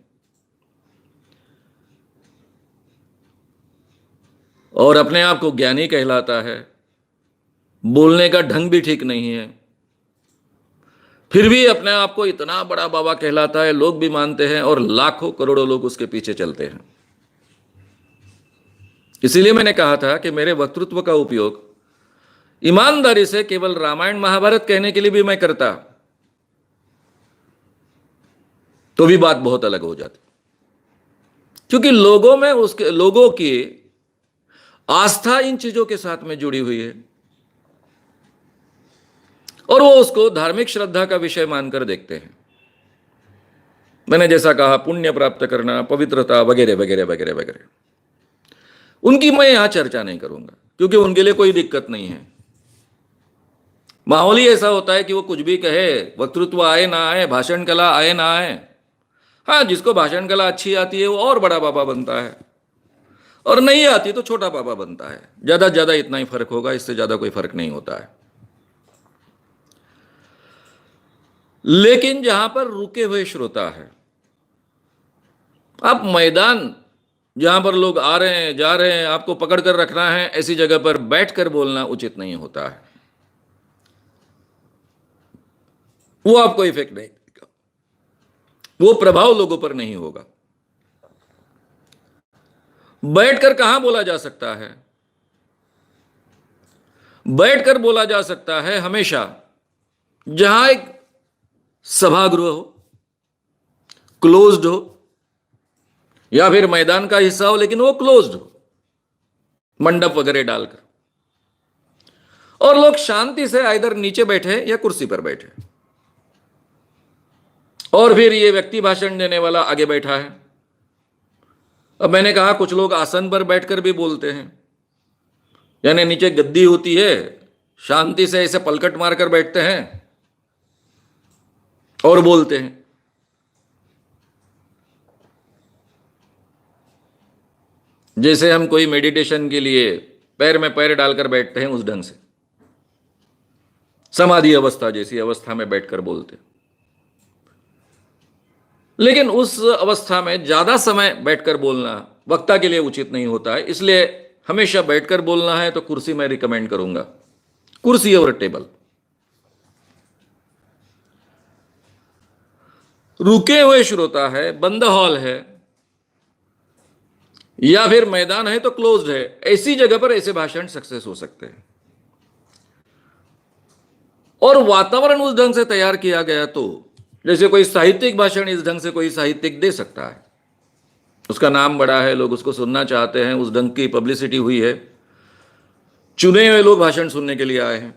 और अपने आप को ज्ञानी कहलाता है, बोलने का ढंग भी ठीक नहीं है, फिर भी अपने आप को इतना बड़ा बाबा कहलाता है, लोग भी मानते हैं और लाखों करोड़ों लोग उसके पीछे चलते हैं। इसीलिए मैंने कहा था कि मेरे वक्तृत्व का उपयोग ईमानदारी से केवल रामायण महाभारत कहने के लिए भी मैं करता तो भी बात बहुत अलग हो जाती, क्योंकि लोगों की आस्था इन चीजों के साथ में जुड़ी हुई है, और वो उसको धार्मिक श्रद्धा का विषय मानकर देखते हैं। मैंने जैसा कहा, पुण्य प्राप्त करना, पवित्रता वगैरह वगैरह वगैरह वगैरह, उनकी मैं यहां चर्चा नहीं करूंगा, क्योंकि उनके लिए कोई दिक्कत नहीं है। माहौल ही ऐसा होता है कि वो कुछ भी कहे, वक्तृत्व आए ना आए, भाषण कला आए ना आए, हाँ जिसको भाषण कला अच्छी आती है वो और बड़ा बाबा बनता है, और नहीं आती तो छोटा बाबा बनता है। ज्यादा ज्यादा इतना ही फर्क होगा, इससे ज्यादा कोई फर्क नहीं होता है। लेकिन जहां पर रुके हुए श्रोता है, आप मैदान जहां पर लोग आ रहे हैं जा रहे हैं, आपको पकड़ कर रखना है, ऐसी जगह पर बैठकर बोलना उचित नहीं होता है। वो आपको इफेक्ट नहीं देगा, वो प्रभाव लोगों पर नहीं होगा। बैठकर कहां बोला जा सकता है? बैठकर बोला जा सकता है हमेशा जहां एक सभागृह हो, क्लोज्ड हो, या फिर मैदान का हिस्सा हो लेकिन वो क्लोज्ड हो, मंडप वगैरह डालकर, और लोग शांति से इधर नीचे बैठे या कुर्सी पर बैठे, और फिर ये व्यक्ति भाषण देने वाला आगे बैठा है। अब मैंने कहा कुछ लोग आसन पर बैठकर भी बोलते हैं, यानी नीचे गद्दी होती है, शांति से ऐसे पलकट मारकर बैठते हैं और बोलते हैं। जैसे हम कोई मेडिटेशन के लिए पैर में पैर डालकर बैठते हैं, उस ढंग से समाधि अवस्था जैसी अवस्था में बैठकर बोलते हैं। लेकिन उस अवस्था में ज्यादा समय बैठकर बोलना वक्ता के लिए उचित नहीं होता है, इसलिए हमेशा बैठकर बोलना है तो कुर्सी मैं रिकमेंड करूंगा, कुर्सी और टेबल। रुके हुए श्रोता है, बंद हॉल है, या फिर मैदान है तो क्लोज्ड है, ऐसी जगह पर ऐसे भाषण सक्सेस हो सकते हैं। और वातावरण उस ढंग से तैयार किया गया, तो जैसे कोई साहित्यिक भाषण इस ढंग से कोई साहित्यिक दे सकता है, उसका नाम बड़ा है, लोग उसको सुनना चाहते हैं, उस ढंग की पब्लिसिटी हुई है, चुने हुए लोग भाषण सुनने के लिए आए हैं,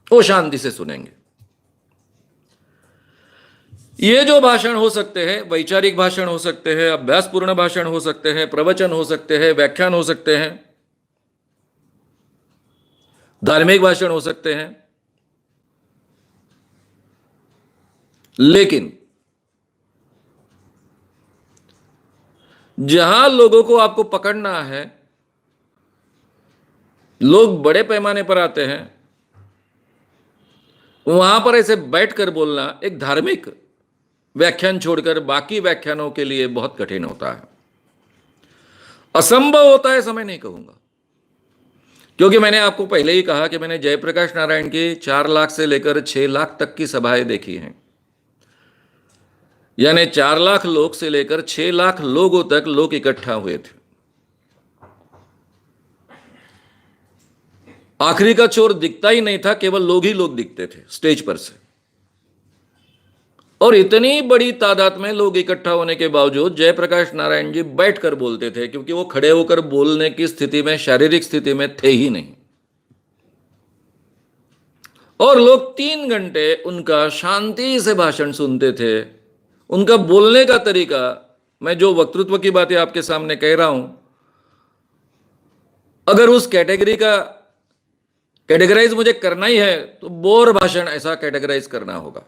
वो शांति से सुनेंगे। ये जो भाषण हो सकते हैं, वैचारिक भाषण हो सकते हैं, अभ्यासपूर्ण भाषण हो सकते हैं, प्रवचन हो सकते हैं, व्याख्यान हो सकते हैं, धार्मिक भाषण हो सकते हैं, लेकिन जहां लोगों को आपको पकड़ना है, लोग बड़े पैमाने पर आते हैं, वहां पर ऐसे बैठकर बोलना एक धार्मिक व्याख्यान छोड़कर बाकी व्याख्यानों के लिए बहुत कठिन होता है। असंभव होता है समय नहीं कहूंगा, क्योंकि मैंने आपको पहले ही कहा कि मैंने जयप्रकाश नारायण की 4 लाख से लेकर 6 लाख तक की सभाएं देखी हैं, यानी 4 लाख लोग से लेकर 6 लाख लोगों तक लोग इकट्ठा हुए थे। आखिरी का छोर दिखता ही नहीं था, केवल लोग ही लोग दिखते थे स्टेज पर से। और इतनी बड़ी तादाद में लोग इकट्ठा होने के बावजूद जयप्रकाश नारायण जी बैठकर बोलते थे, क्योंकि वो खड़े होकर बोलने की स्थिति में, शारीरिक स्थिति में थे ही नहीं। और लोग 3 घंटे उनका शांति से भाषण सुनते थे। उनका बोलने का तरीका, मैं जो वक्तृत्व की बातें आपके सामने कह रहा हूं, अगर उस कैटेगरी का कैटेगराइज मुझे करना ही है तो बोर भाषण ऐसा कैटेगराइज करना होगा।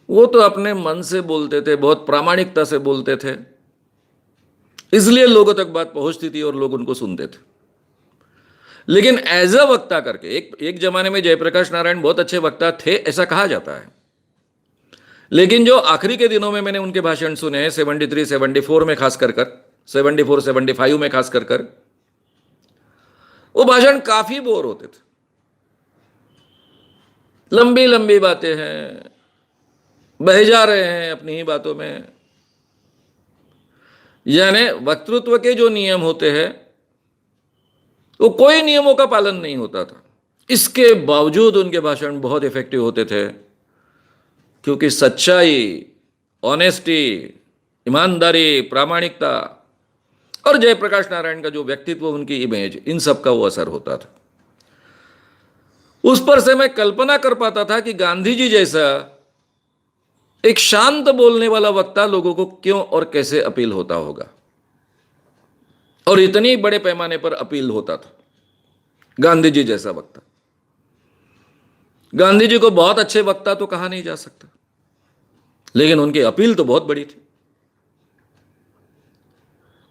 वो तो अपने मन से बोलते थे, बहुत प्रामाणिकता से बोलते थे, इसलिए लोगों तक बात पहुंचती थी और लोग उनको सुनते थे। लेकिन एज अ वक्ता करके, एक जमाने में जयप्रकाश नारायण बहुत अच्छे वक्ता थे ऐसा कहा जाता है, लेकिन जो आखिरी के दिनों में मैंने उनके भाषण सुने, 73, 74 में खास कर 74, 75 में खास कर वो भाषण काफी बोर होते थे। लंबी लंबी बातें हैं, बह जा रहे हैं अपनी ही बातों में। यानी वक्तृत्व के जो नियम होते हैं वो कोई नियमों का पालन नहीं होता था। इसके बावजूद उनके भाषण बहुत इफेक्टिव होते थे, क्योंकि सच्चाई, ऑनेस्टी, ईमानदारी, प्रामाणिकता और जयप्रकाश नारायण का जो व्यक्तित्व, उनकी इमेज, इन सब का वो असर होता था। उस पर से मैं कल्पना कर पाता था कि गांधी जी जैसा एक शांत बोलने वाला वक्ता लोगों को क्यों और कैसे अपील होता होगा, और इतनी बड़े पैमाने पर अपील होता था। गांधी जी जैसा वक्ता, गांधी जी को बहुत अच्छे वक्ता तो कहा नहीं जा सकता, लेकिन उनकी अपील तो बहुत बड़ी थी।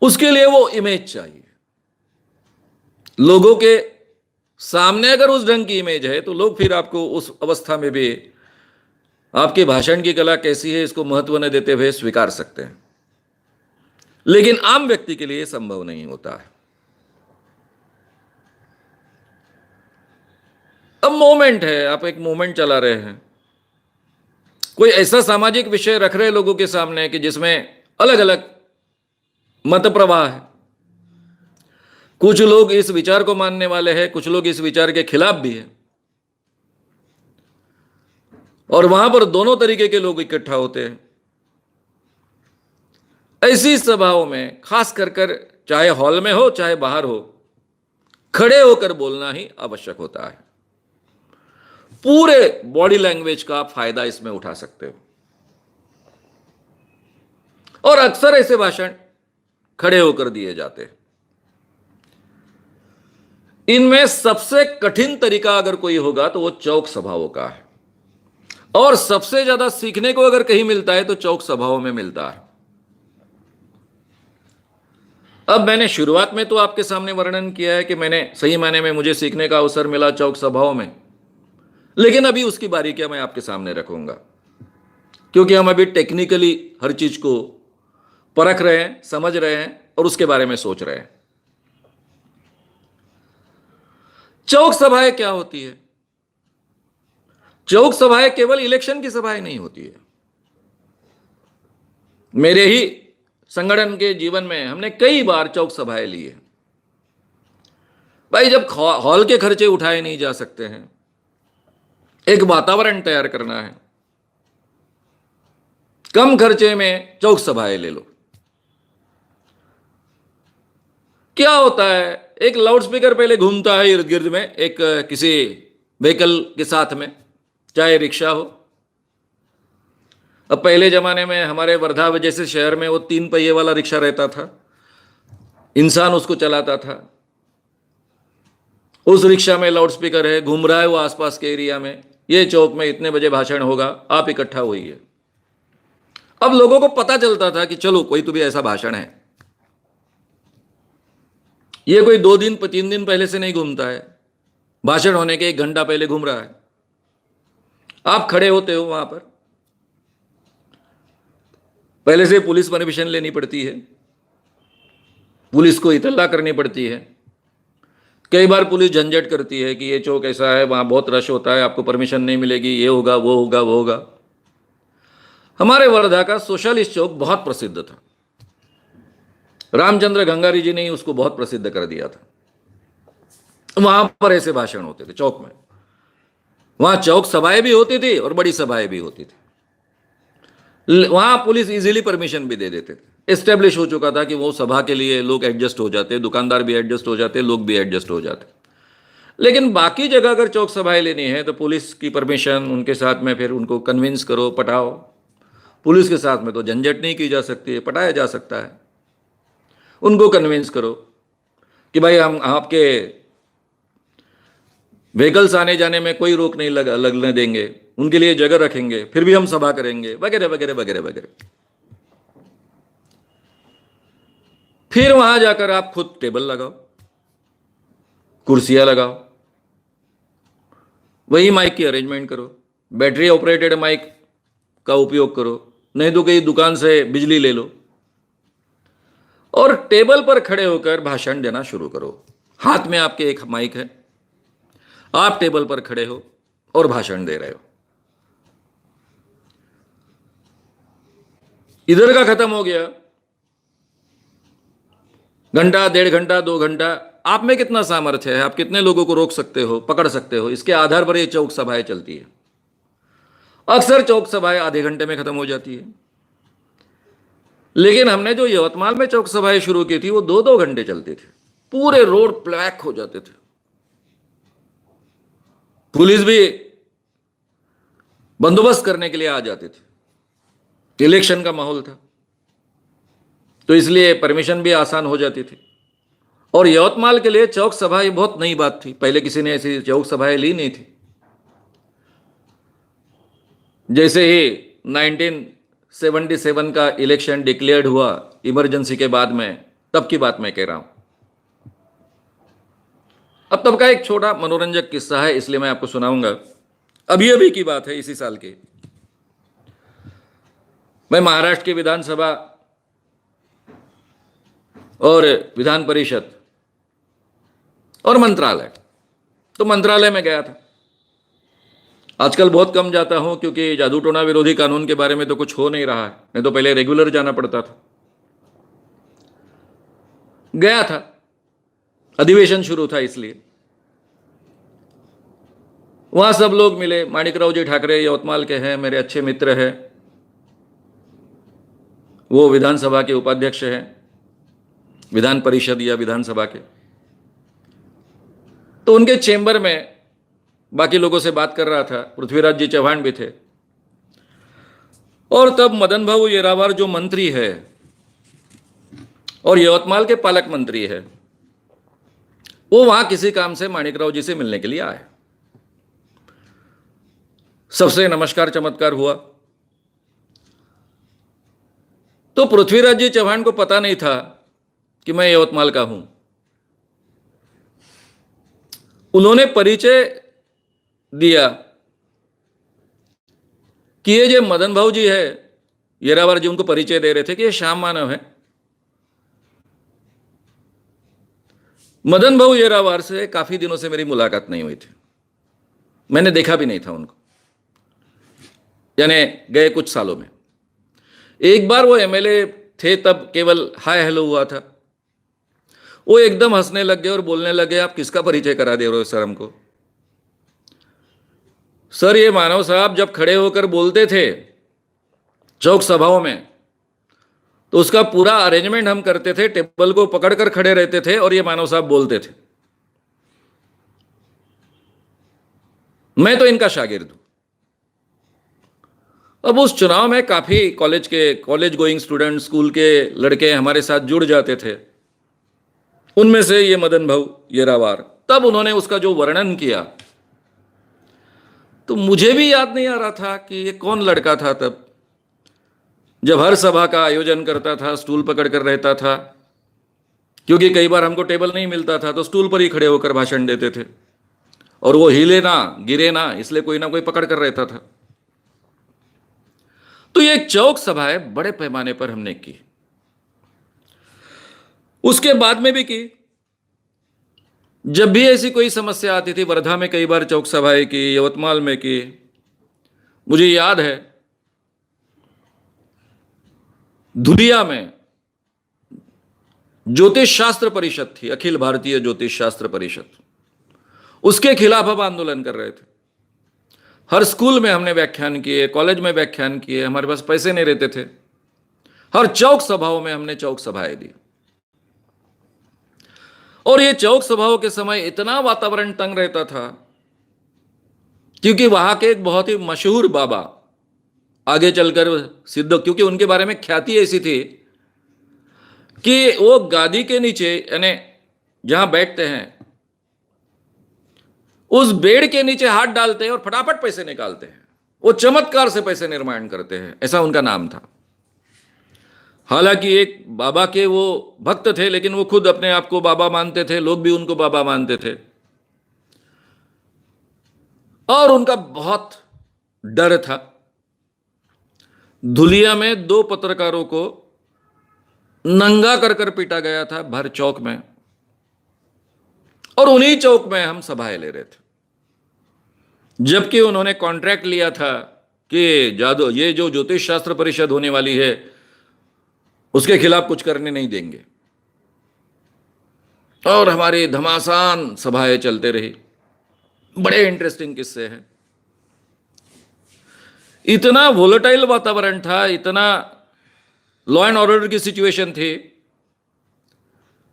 उसके लिए वो इमेज चाहिए। लोगों के सामने अगर उस ढंग की इमेज है तो लोग फिर आपको उस अवस्था में भी आपके भाषण की कला कैसी है इसको महत्व न देते हुए स्वीकार सकते हैं। लेकिन आम व्यक्ति के लिए संभव नहीं होता है। अब मोमेंट है, आप एक मोमेंट चला रहे हैं, कोई ऐसा सामाजिक विषय रख रहे लोगों के सामने कि जिसमें अलग अलग मत प्रवाह है। कुछ लोग इस विचार को मानने वाले हैं, कुछ लोग इस विचार के खिलाफ भी हैं, और वहां पर दोनों तरीके के लोग इकट्ठा होते हैं। ऐसी सभाओं में खास कर चाहे हॉल में हो चाहे बाहर हो, खड़े होकर बोलना ही आवश्यक होता है। पूरे बॉडी लैंग्वेज का फायदा इसमें उठा सकते हो, और अक्सर ऐसे भाषण खड़े होकर दिए जाते हैं। इनमें सबसे कठिन तरीका अगर कोई होगा तो वो चौक सभाओं का है, और सबसे ज्यादा सीखने को अगर कहीं मिलता है तो चौक सभाओं में मिलता है। अब मैंने शुरुआत में तो आपके सामने वर्णन किया है कि मैंने सही मायने में मुझे सीखने का अवसर मिला चौक सभाओं में, लेकिन अभी उसकी बारीकियां मैं आपके सामने रखूंगा, क्योंकि हम अभी टेक्निकली हर चीज को परख रहे हैं, समझ रहे हैं और उसके बारे में सोच रहे हैं। चौक सभाएं क्या होती है? चौक सभाएं केवल इलेक्शन की सभाएं नहीं होती है। मेरे ही संगठन के जीवन में हमने कई बार चौक सभाएं ली है। भाई, जब हॉल के खर्चे उठाए नहीं जा सकते हैं, एक वातावरण तैयार करना है, कम खर्चे में चौक सभाएं ले लो। क्या होता है, एक लाउडस्पीकर पहले घूमता है इर्द गिर्द में, एक किसी व्हीकल के साथ में, चाहे रिक्शा हो। अब पहले जमाने में हमारे वर्धा जैसे शहर में वो 3 पहिए वाला रिक्शा रहता था, इंसान उसको चलाता था। उस रिक्शा में लाउडस्पीकर है, घूम रहा है वो आसपास के एरिया में, ये चौक में इतने बजे भाषण होगा, आप इकट्ठा होइए। अब लोगों को पता चलता था कि चलो कोई तो भी ऐसा भाषण है। ये कोई 2 दिन 3 दिन पहले से नहीं घूमता है, भाषण होने के 1 घंटा पहले घूम रहा है। आप खड़े होते हो वहां पर, पहले से पुलिस परमिशन लेनी पड़ती है, पुलिस को इतला करनी पड़ती है। कई बार पुलिस झंझट करती है कि ये चौक ऐसा है, वहां बहुत रश होता है, आपको परमिशन नहीं मिलेगी, ये होगा वो होगा वो होगा। हमारे वर्धा का सोशलिस्ट चौक बहुत प्रसिद्ध था। रामचंद्र गंगारी जी ने उसको बहुत प्रसिद्ध कर दिया था। वहां पर ऐसे भाषण होते थे चौक में। वहां चौक सभाएं भी होती थी और बड़ी सभाएं भी होती थी। वहां पुलिस इजीली परमिशन भी दे देते थे। एस्टेब्लिश हो चुका था कि वो सभा के लिए लोग एडजस्ट हो जाते, दुकानदार भी एडजस्ट हो जाते, लोग भी एडजस्ट हो जाते। लेकिन बाकी जगह अगर चौक सभाएं लेनी है तो पुलिस की परमिशन, उनके साथ में फिर उनको कन्विंस करो, पटाओ। पुलिस के साथ में तो झंझट नहीं की जा सकती है, पटाया जा सकता है। उनको कन्विंस करो कि भाई हम आपके व्हीकल्स आने जाने में कोई रोक नहीं लगने देंगे, उनके लिए जगह रखेंगे, फिर भी हम सभा करेंगे, वगैरह वगैरह वगैरह वगैरह। फिर वहां जाकर आप खुद टेबल लगाओ, कुर्सियां लगाओ, वही माइक की अरेंजमेंट करो, बैटरी ऑपरेटेड माइक का उपयोग करो, नहीं तो कहीं दुकान से बिजली ले लो, और टेबल पर खड़े होकर भाषण देना शुरू करो। हाथ में आपके एक माइक है, आप टेबल पर खड़े हो और भाषण दे रहे हो। इधर का खत्म हो गया, घंटा, 1.5 घंटा, 2 घंटा, आप में कितना सामर्थ्य है, आप कितने लोगों को रोक सकते हो, पकड़ सकते हो, इसके आधार पर ये चौक सभाएं चलती है। अक्सर चौक सभाएं आधे घंटे में खत्म हो जाती है, लेकिन हमने जो यवतमाल में चौक सभाएं शुरू की थी वो 2-2 घंटे चलती थी, पूरे रोड ब्लैक हो जाते थे, पुलिस भी बंदोबस्त करने के लिए आ जाती थी, इलेक्शन का माहौल था तो इसलिए परमिशन भी आसान हो जाती थी। और यवतमाल के लिए चौक सभा ये बहुत नई बात थी, पहले किसी ने ऐसी चौक सभाएं ली नहीं थी। जैसे ही 1977 का इलेक्शन डिक्लेयर्ड हुआ इमरजेंसी के बाद में, तब की बात मैं कह रहा हूं। अब तब का एक छोटा मनोरंजक किस्सा है, इसलिए मैं आपको सुनाऊंगा। अभी अभी की बात है, इसी साल की। मैं महाराष्ट्र की विधानसभा और विधान परिषद और मंत्रालय, तो मंत्रालय में गया था। आजकल बहुत कम जाता हूं क्योंकि जादू टोना विरोधी कानून के बारे में तो कुछ हो नहीं रहा है, नहीं तो पहले रेगुलर जाना पड़ता था। गया था, अधिवेशन शुरू था इसलिए। वहां सब लोग मिले, माणिकराव जी ठाकरे यवतमाल के हैं, मेरे अच्छे मित्र हैं, वो विधानसभा के उपाध्यक्ष हैं, विधान परिषद या विधानसभा के। तो उनके चेंबर में बाकी लोगों से बात कर रहा था, पृथ्वीराज जी चौहान भी थे। और तब मदन भाऊ येरावार जो मंत्री है और यवतमाल के पालक मंत्री है, वो वहां किसी काम से माणिकराव जी से मिलने के लिए आए। सबसे नमस्कार चमत्कार हुआ। तो पृथ्वीराज जी चौहान को पता नहीं था कि मैं यवतमाल का हूं। उन्होंने परिचय दिया कि ये जो मदन भाऊ जी है, येरावार जी उनको परिचय दे रहे थे कि ये श्याम मानव है। मदन भाऊ येरावार से काफी दिनों से मेरी मुलाकात नहीं हुई थी, मैंने देखा भी नहीं था उनको, यानी गए कुछ सालों में। एक बार वो एमएलए थे, तब केवल हाय हेलो हुआ था। वो एकदम हंसने लग गए और बोलने लगे, आप किसका परिचय करा दे रहे हो सर हमको? सर, ये मानव साहब जब खड़े होकर बोलते थे चौक सभाओं में तो उसका पूरा अरेंजमेंट हम करते थे, टेबल को पकड़कर खड़े रहते थे और ये मानव साहब बोलते थे। मैं तो इनका शागिर्द हूं। अब उस चुनाव में काफी कॉलेज गोइंग स्टूडेंट, स्कूल के लड़के हमारे साथ जुड़ जाते थे, उनमें से ये मदन भाऊ येरावार। तब उन्होंने उसका जो वर्णन किया तो मुझे भी याद नहीं आ रहा था कि ये कौन लड़का था तब, जब हर सभा का आयोजन करता था, स्टूल पकड़ कर रहता था, क्योंकि कई बार हमको टेबल नहीं मिलता था तो स्टूल पर ही खड़े होकर भाषण देते थे, और वो हिले ना गिरे ना, इसलिए कोई ना कोई पकड़ कर रहता था। तो ये चौक सभाएं बड़े पैमाने पर हमने की, उसके बाद में भी की। जब भी ऐसी कोई समस्या आती थी, वर्धा में कई बार चौक सभाएं की, यवतमाल में की। मुझे याद है धुलिया में ज्योतिष शास्त्र परिषद थी, अखिल भारतीय ज्योतिष शास्त्र परिषद, उसके खिलाफ हम आंदोलन कर रहे थे। हर स्कूल में हमने व्याख्यान किए, कॉलेज में व्याख्यान किए, हमारे पास पैसे नहीं रहते थे। हर चौक सभाओं में हमने चौक सभाएं दी। और ये चौक सभाओं के समय इतना वातावरण तंग रहता था, क्योंकि वहां के एक बहुत ही मशहूर बाबा आगे चलकर सिद्ध, क्योंकि उनके बारे में ख्याति ऐसी थी कि वो गादी के नीचे, यानी जहां बैठते हैं उस बेड़ के नीचे हाथ डालते हैं और फटाफट पैसे निकालते हैं। वो चमत्कार से पैसे निर्माण करते हैं, ऐसा उनका नाम था। हालांकि एक बाबा के वो भक्त थे, लेकिन वो खुद अपने आप को बाबा मानते थे, लोग भी उनको बाबा मानते थे। और उनका बहुत डर था। धुलिया में 2 पत्रकारों को नंगा कर कर पीटा गया था भर चौक में, और उन्हीं चौक में हम सभाएं ले रहे थे, जबकि उन्होंने कॉन्ट्रैक्ट लिया था कि ये जो ज्योतिष शास्त्र परिषद होने वाली है उसके खिलाफ कुछ करने नहीं देंगे। और हमारी घमासान सभाएं चलते रही। बड़े इंटरेस्टिंग किस्से हैं। इतना वोलेटाइल वातावरण था, इतना लॉ एंड ऑर्डर की सिचुएशन थी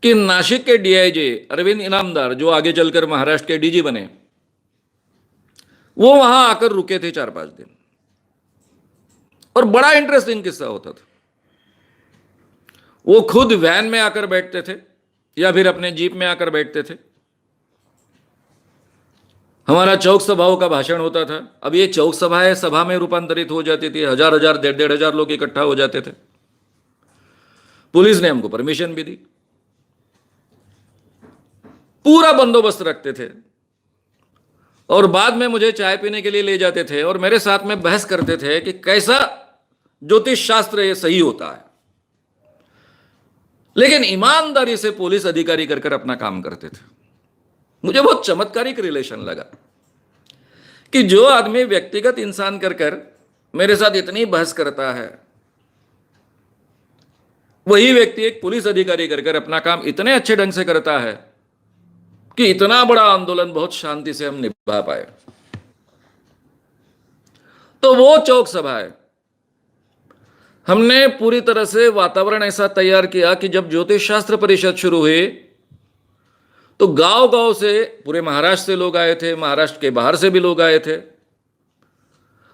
कि नासिक के डीआईजी अरविंद इनामदार, जो आगे चलकर महाराष्ट्र के डीजी बने, वो वहां आकर रुके थे 4-5 दिन। और बड़ा इंटरेस्टिंग किस्सा होता था। वो खुद वैन में आकर बैठते थे या फिर अपने जीप में आकर बैठते थे। हमारा चौक सभाओं का भाषण होता था। अब ये चौक सभाएं सभा में रूपांतरित हो जाती थी, 1000-1000, 1,500 लोग इकट्ठा हो जाते थे। पुलिस ने हमको परमिशन भी दी, पूरा बंदोबस्त रखते थे, और बाद में मुझे चाय पीने के लिए ले जाते थे और मेरे साथ में बहस करते थे कि कैसा ज्योतिष शास्त्र ये सही होता है। लेकिन ईमानदारी से पुलिस अधिकारी कर अपना काम करते थे। मुझे बहुत चमत्कारिक रिलेशन लगा कि जो आदमी व्यक्तिगत इंसान कर मेरे साथ इतनी बहस करता है, वही व्यक्ति एक पुलिस अधिकारी कर अपना काम इतने अच्छे ढंग से करता है कि इतना बड़ा आंदोलन बहुत शांति से हम निभा पाए। तो वो चौक सभा है, हमने पूरी तरह से वातावरण ऐसा तैयार किया कि जब ज्योतिष शास्त्र परिषद शुरू हुई तो गांव गांव से, पूरे महाराष्ट्र से लोग आए थे, महाराष्ट्र के बाहर से भी लोग आए थे।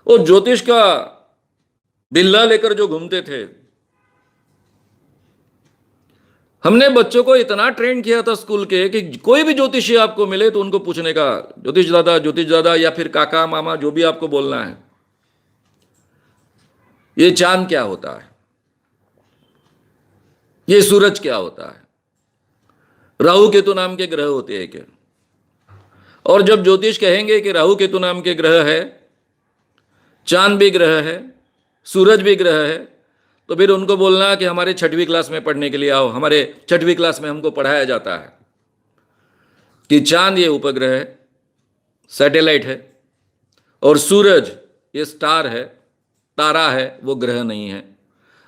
और ज्योतिष का बिल्ला लेकर जो घूमते थे, हमने बच्चों को इतना ट्रेन किया था स्कूल के कि कोई भी ज्योतिषी आपको मिले तो उनको पूछने का, ज्योतिष दादा या फिर काका मामा, जो भी आपको बोलना है, ये चांद क्या होता है, ये सूरज क्या होता है, राहु केतु नाम के ग्रह होते हैं क्या? और जब ज्योतिष कहेंगे कि राहु केतु नाम के ग्रह है, चांद भी ग्रह है, सूरज भी ग्रह है, तो फिर उनको बोलना कि हमारे 6वीं क्लास में पढ़ने के लिए आओ। हमारे 6वीं क्लास में हमको पढ़ाया जाता है कि चांद ये उपग्रह है, सैटेलाइट है, और सूरज ये स्टार है, तारा है, वो ग्रह नहीं है,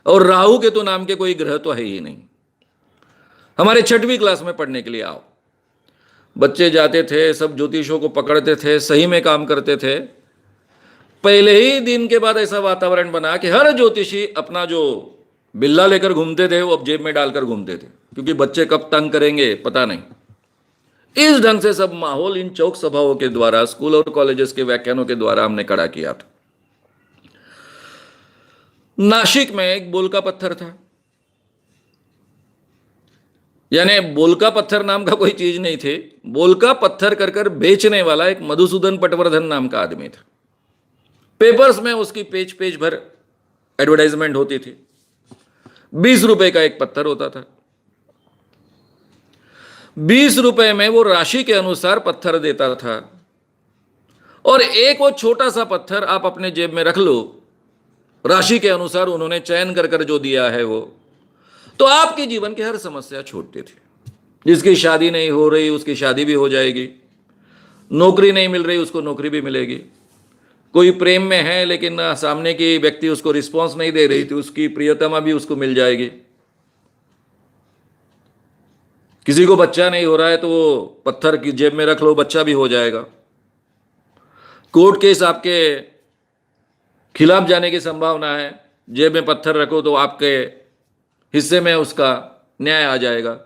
और राहु केतु नाम के कोई ग्रह तो है ही नहीं। हमारे 6वीं क्लास में पढ़ने के लिए आओ। बच्चे जाते थे, सब ज्योतिषों को पकड़ते थे, सही में काम करते थे। पहले ही दिन के बाद ऐसा वातावरण बना कि हर ज्योतिषी अपना जो बिल्ला लेकर घूमते थे वो अब जेब में डालकर घूमते थे, क्योंकि बच्चे कब तंग करेंगे पता नहीं। इस ढंग से सब माहौल इन चौक सभाओं के द्वारा, स्कूल और कॉलेजेस के व्याख्यानों के द्वारा हमने खड़ा किया था। नासिक में एक बोल का पत्थर था, यानी बोल का पत्थर नाम का कोई चीज नहीं थी। बोल का पत्थर कर बेचने वाला एक मधुसूदन पटवर्धन नाम का आदमी था। पेपर्स में उसकी पेज भर एडवर्टाइजमेंट होती थी। 20 रुपए का एक पत्थर होता था। 20 रुपए में वो राशि के अनुसार पत्थर देता था, और एक वो छोटा सा पत्थर आप अपने जेब में रख लो, राशि के अनुसार उन्होंने चयन कर जो दिया है वो, तो आपके जीवन की हर समस्या छूटती थी। जिसकी शादी नहीं हो रही उसकी शादी भी हो जाएगी, नौकरी नहीं मिल रही उसको नौकरी भी मिलेगी, कोई प्रेम में है लेकिन सामने की व्यक्ति उसको रिस्पॉन्स नहीं दे रही थी, उसकी प्रियतमा भी उसको मिल जाएगी। किसी को बच्चा नहीं हो रहा है तो वो पत्थर की जेब में रख लो, बच्चा भी हो जाएगा। कोर्ट केस आपके खिलाफ जाने की संभावना है, जेब में पत्थर रखो तो आपके हिस्से में उसका न्याय आ जाएगा।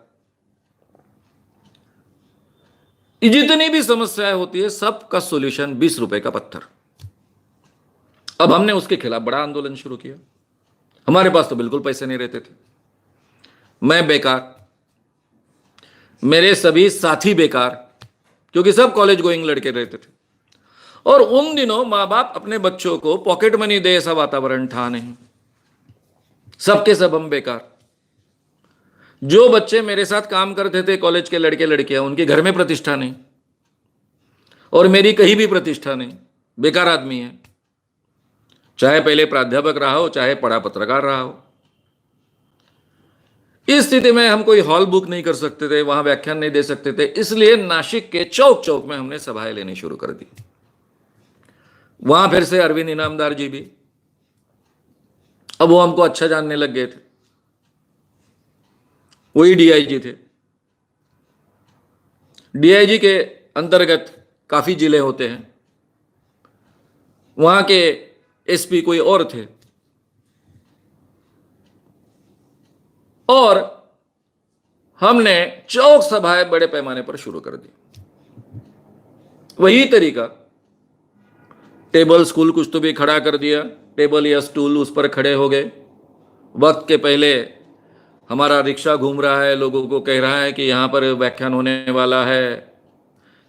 जितनी भी समस्याएं होती है सबका सॉल्यूशन 20 रुपए का पत्थर। अब हमने उसके खिलाफ बड़ा आंदोलन शुरू किया। हमारे पास तो बिल्कुल पैसे नहीं रहते थे, मैं बेकार, मेरे सभी साथी बेकार, क्योंकि सब कॉलेज गोइंग लड़के रहते थे। और उन दिनों माँ बाप अपने बच्चों को पॉकेट मनी दे ऐसा वातावरण था नहीं, सबके सब हम बेकार। जो बच्चे मेरे साथ काम करते थे कॉलेज के लड़के लड़कियां, उनके घर में प्रतिष्ठा नहीं और मेरी कहीं भी प्रतिष्ठा नहीं, बेकार आदमी है। चाहे पहले प्राध्यापक रहा हो, चाहे पढ़ा पत्रकार रहा हो। इस स्थिति में हम कोई हॉल बुक नहीं कर सकते थे, वहां व्याख्यान नहीं दे सकते थे, इसलिए नासिक के चौक चौक में हमने सभाएं लेनी शुरू कर दी। वहां फिर से अरविंद इनामदार जी भी, अब वो हमको अच्छा जानने लग गए थे, वही डीआईजी थे। डीआईजी के अंतर्गत काफी जिले होते हैं, वहां के एसपी कोई और थे, और हमने चौक सभाएं बड़े पैमाने पर शुरू कर दी। वही तरीका, टेबल स्कूल कुछ तो भी खड़ा कर दिया, टेबल या स्टूल उस पर खड़े हो गए। वक्त के पहले हमारा रिक्शा घूम रहा है, लोगों को कह रहा है कि यहां पर व्याख्यान होने वाला है,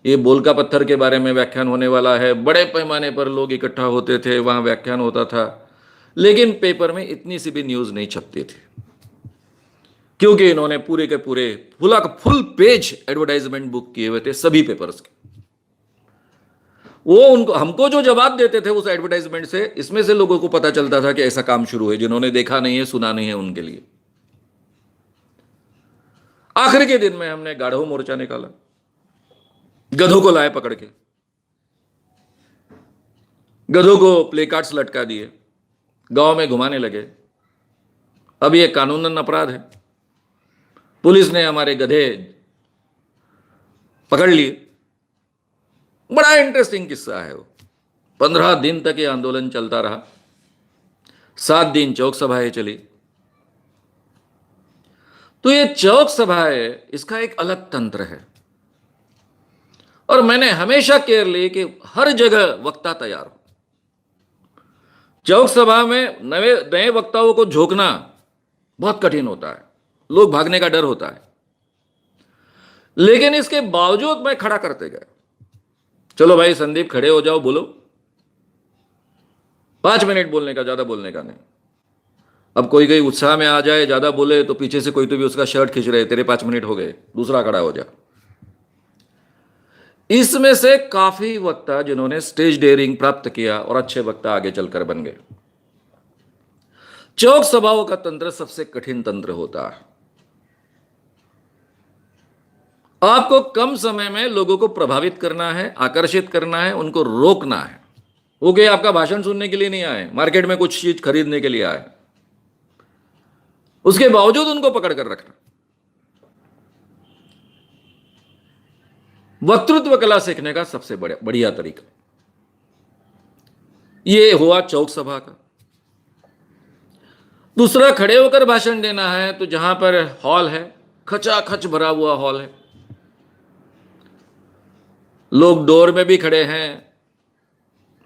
ये बोलका पत्थर के बारे में व्याख्यान होने वाला है। बड़े पैमाने पर लोग इकट्ठा होते थे, वहां व्याख्यान होता था, लेकिन पेपर में इतनी सी भी न्यूज नहीं छपती थी, क्योंकि इन्होंने पूरे के पूरे फुल पेज एडवर्टाइजमेंट बुक किए हुए थे सभी पेपर्स के। वो उनको हमको जो जवाब देते थे उस एडवर्टाइजमेंट से, इसमें से लोगों को पता चलता था कि ऐसा काम शुरू है, जिन्होंने देखा नहीं है, सुना नहीं है, उनके लिए। आखिर के दिन में हमने गाढ़ो मोर्चा निकाला, गधों को लाए पकड़ के, गधों को प्ले कार्ड्स लटका दिए, गांव में घुमाने लगे। अब यह कानूनन अपराध है। पुलिस ने हमारे गधे पकड़ लिए। बड़ा इंटरेस्टिंग किस्सा है वो। 15 दिन तक ये आंदोलन चलता रहा। 7 दिन चौक सभाएं चली। तो ये चौक सभाएं, इसका एक अलग तंत्र है, और मैंने हमेशा केयर ली कि हर जगह वक्ता तैयार हो। चौक सभा में नए वक्ताओं को झोंकना बहुत कठिन होता है, लोग भागने का डर होता है, लेकिन इसके बावजूद मैं खड़ा करते गया। चलो भाई संदीप, खड़े हो जाओ, बोलो। 5 मिनट बोलने का, ज्यादा बोलने का नहीं। अब कोई कोई उत्साह में आ जाए, ज्यादा बोले तो पीछे से कोई तो भी उसका शर्ट खींच रहे, तेरे 5 मिनट हो गए, दूसरा खड़ा हो जा। इसमें से काफी वक्ता जिन्होंने स्टेज डेयरिंग प्राप्त किया और अच्छे वक्ता आगे चलकर बन गए। चौक सभाओं का तंत्र सबसे कठिन तंत्र होता है। आपको कम समय में लोगों को प्रभावित करना है, आकर्षित करना है, उनको रोकना है। वो कि आपका भाषण सुनने के लिए नहीं आए, मार्केट में कुछ चीज खरीदने के लिए आए, उसके बावजूद उनको पकड़ कर रखना। वक्तृत्व कला सीखने का सबसे बढ़िया तरीका ये हुआ चौक सभा का। दूसरा, खड़े होकर भाषण देना है तो जहां पर हॉल है, खचाखच भरा हुआ हॉल है, लोग डोर में भी खड़े हैं।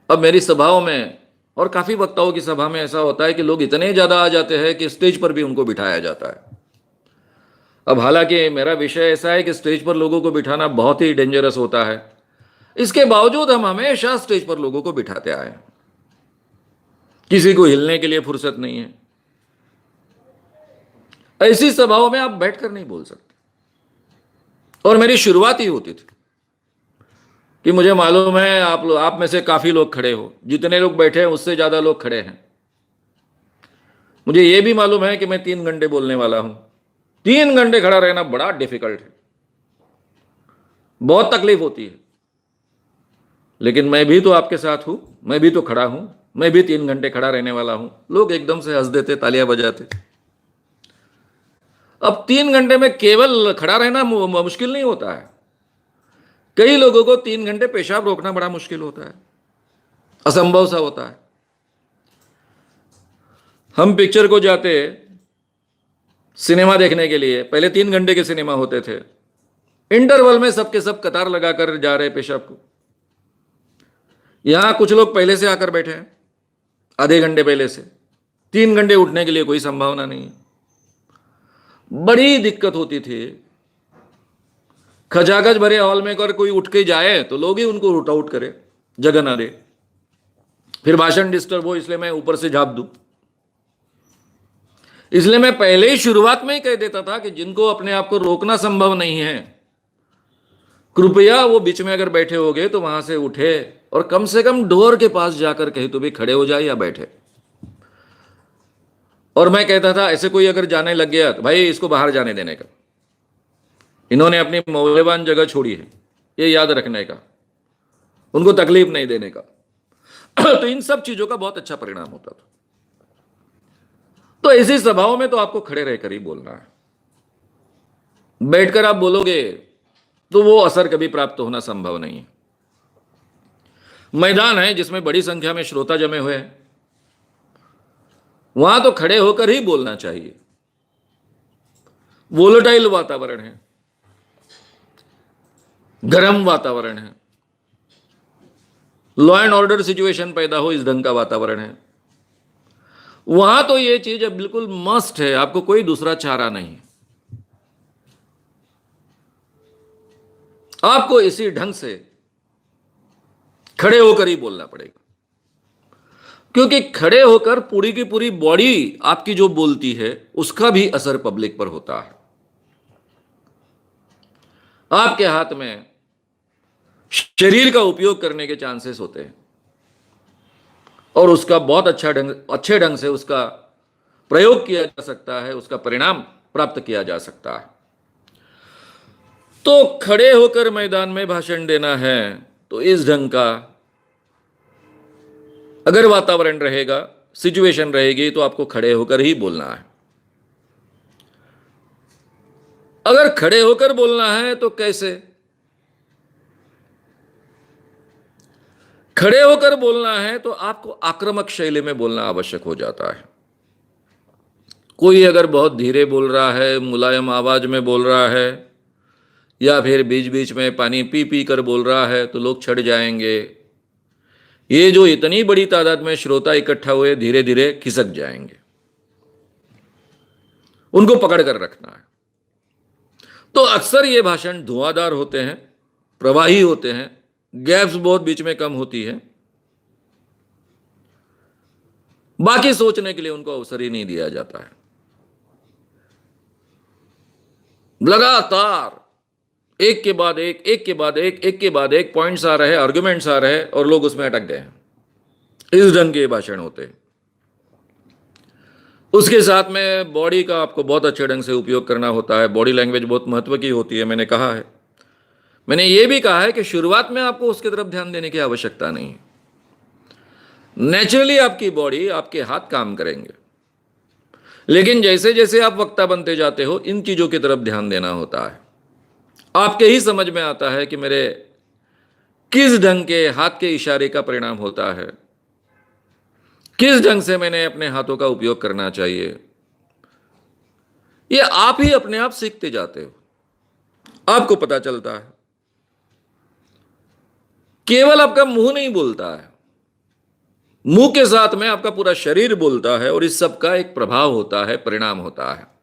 अब मेरी सभाओं में और काफी वक्ताओं की सभा में ऐसा होता है कि लोग इतने ज्यादा आ जाते हैं कि स्टेज पर भी उनको बिठाया जाता है। अब हालांकि मेरा विषय ऐसा है कि स्टेज पर लोगों को बिठाना बहुत ही डेंजरस होता है, इसके बावजूद हम हमेशा स्टेज पर लोगों को बिठाते आए। किसी को हिलने के लिए फुर्सत नहीं है। ऐसी सभाओं में आप बैठकर नहीं बोल सकते। और मेरी शुरुआत ही होती थी कि मुझे मालूम है आप में से काफी लोग खड़े हो, जितने लोग बैठे हैं उससे ज्यादा लोग खड़े हैं। मुझे यह भी मालूम है कि मैं 3 घंटे बोलने वाला हूं। 3 घंटे खड़ा रहना बड़ा डिफिकल्ट है, बहुत तकलीफ होती है, लेकिन मैं भी तो आपके साथ हूं, मैं भी तो खड़ा हूं, मैं भी 3 घंटे खड़ा रहने वाला हूं। लोग एकदम से हंस देते, तालियां बजाते। अब 3 घंटे में केवल खड़ा रहना मुश्किल नहीं होता है, कई लोगों को 3 घंटे पेशाब रोकना बड़ा मुश्किल होता है। असंभव सा होता है। हम पिक्चर को जाते सिनेमा देखने के लिए, पहले 3 घंटे के सिनेमा होते थे, इंटरवल में सबके सब कतार लगाकर जा रहे पेशाब को। यहां कुछ लोग पहले से आकर बैठे हैं, आधे घंटे पहले से। 3 घंटे उठने के लिए कोई संभावना नहीं है। बड़ी दिक्कत होती थी। खचाखच भरे हॉल में अगर कोई उठ के जाए तो लोग ही उनको रूट आउट करे, जगह ना दे, फिर भाषण डिस्टर्ब हो, इसलिए मैं ऊपर से झाप दूं। इसलिए मैं पहले ही शुरुआत में ही कह देता था कि जिनको अपने आप को रोकना संभव नहीं है, कृपया वो बीच में अगर बैठे होगे तो वहां से उठे और कम से कम डोर के पास जाकर कहे तो भी खड़े हो जाए या बैठे। और मैं कहता था ऐसे कोई अगर जाने लग गया तो भाई इसको बाहर जाने देने का। इन्होंने अपनी मौल्यवान जगह छोड़ी है, ये याद रखने का, उनको तकलीफ नहीं देने का। तो इन सब चीजों का बहुत अच्छा परिणाम होता था। तो ऐसी सभाओं में तो आपको खड़े रहकर ही बोलना है। बैठकर आप बोलोगे तो वो असर कभी प्राप्त होना संभव नहीं है। मैदान है जिसमें बड़ी संख्या में श्रोता जमे हुए हैं, वहां तो खड़े होकर ही बोलना चाहिए। वोलेटाइल वातावरण है, गर्म वातावरण है, लॉ एंड ऑर्डर सिचुएशन पैदा हो इस ढंग का वातावरण है, वहां तो ये चीज बिल्कुल मस्ट है, आपको कोई दूसरा चारा नहीं है। आपको इसी ढंग से खड़े होकर ही बोलना पड़ेगा, क्योंकि खड़े होकर पूरी की पूरी बॉडी आपकी जो बोलती है उसका भी असर पब्लिक पर होता है। आपके हाथ में शरीर का उपयोग करने के चांसेस होते हैं और उसका बहुत अच्छे ढंग से उसका प्रयोग किया जा सकता है, उसका परिणाम प्राप्त किया जा सकता है। तो खड़े होकर मैदान में भाषण देना है तो इस ढंग का अगर वातावरण रहेगा, सिचुएशन रहेगी, तो आपको खड़े होकर ही बोलना है। अगर खड़े होकर बोलना है तो कैसे? खड़े होकर बोलना है तो आपको आक्रामक शैली में बोलना आवश्यक हो जाता है। कोई अगर बहुत धीरे बोल रहा है, मुलायम आवाज में बोल रहा है, या फिर बीच बीच में पानी पी पी कर बोल रहा है तो लोग छट जाएंगे। ये जो इतनी बड़ी तादाद में श्रोता इकट्ठा हुए धीरे धीरे खिसक जाएंगे, उनको पकड़ कर रखना है। तो अक्सर ये भाषण धुआंधार होते हैं, प्रवाही होते हैं, गैप्स बहुत बीच में कम होती है, बाकी सोचने के लिए उनको अवसर ही नहीं दिया जाता है। लगातार एक के बाद एक, एक के बाद एक, एक के बाद एक पॉइंट्स आ रहे, आर्गुमेंट्स आ रहे और लोग उसमें अटक गए हैं। इस ढंग के भाषण होते हैं। उसके साथ में बॉडी का आपको बहुत अच्छे ढंग से उपयोग करना होता है। बॉडी लैंग्वेज बहुत महत्व की होती है, मैंने कहा है। मैंने ये भी कहा है कि शुरुआत में आपको उसकी तरफ ध्यान देने की आवश्यकता नहीं है। नेचुरली आपकी बॉडी, आपके हाथ काम करेंगे, लेकिन जैसे जैसे आप वक्ता बनते जाते हो इन चीजों की तरफ ध्यान देना होता है। आपके ही समझ में आता है कि मेरे किस ढंग के हाथ के इशारे का परिणाम होता है, किस ढंग से मैंने अपने हाथों का उपयोग करना चाहिए। ये आप ही अपने आप सीखते जाते हो, आपको पता चलता है। केवल आपका मुंह नहीं बोलता है, मुंह के साथ में आपका पूरा शरीर बोलता है और इस सब का एक प्रभाव होता है, परिणाम होता है।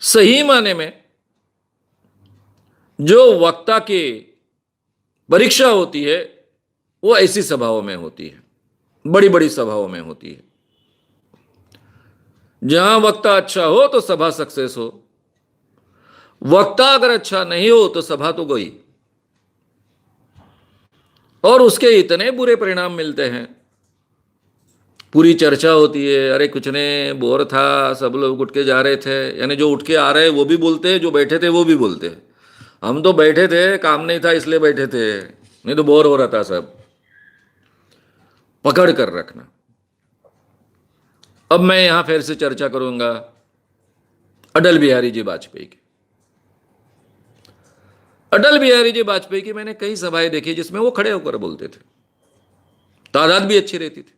सही माने में जो वक्ता की परीक्षा होती है वो ऐसी सभाओं में होती है, बड़ी बड़ी सभाओं में होती है। जहां वक्ता अच्छा हो तो सभा सक्सेस हो, वक्ता अगर अच्छा नहीं हो तो सभा तो गई और उसके इतने बुरे परिणाम मिलते हैं। पूरी चर्चा होती है, अरे कुछ ने बोर था, सब लोग उठ के जा रहे थे, यानी जो उठ के आ रहे वो भी बोलते हैं, जो बैठे थे वो भी बोलते हैं। हम तो बैठे थे, काम नहीं था इसलिए बैठे थे, नहीं तो बोर हो रहा था सब। पकड़ कर रखना। अब मैं यहां फिर से चर्चा करूंगा अटल बिहारी जी वाजपेयी की। अटल बिहारी जी वाजपेयी की मैंने कई सभाएं देखी जिसमें वो खड़े होकर बोलते थे, तादाद भी अच्छी रहती थी,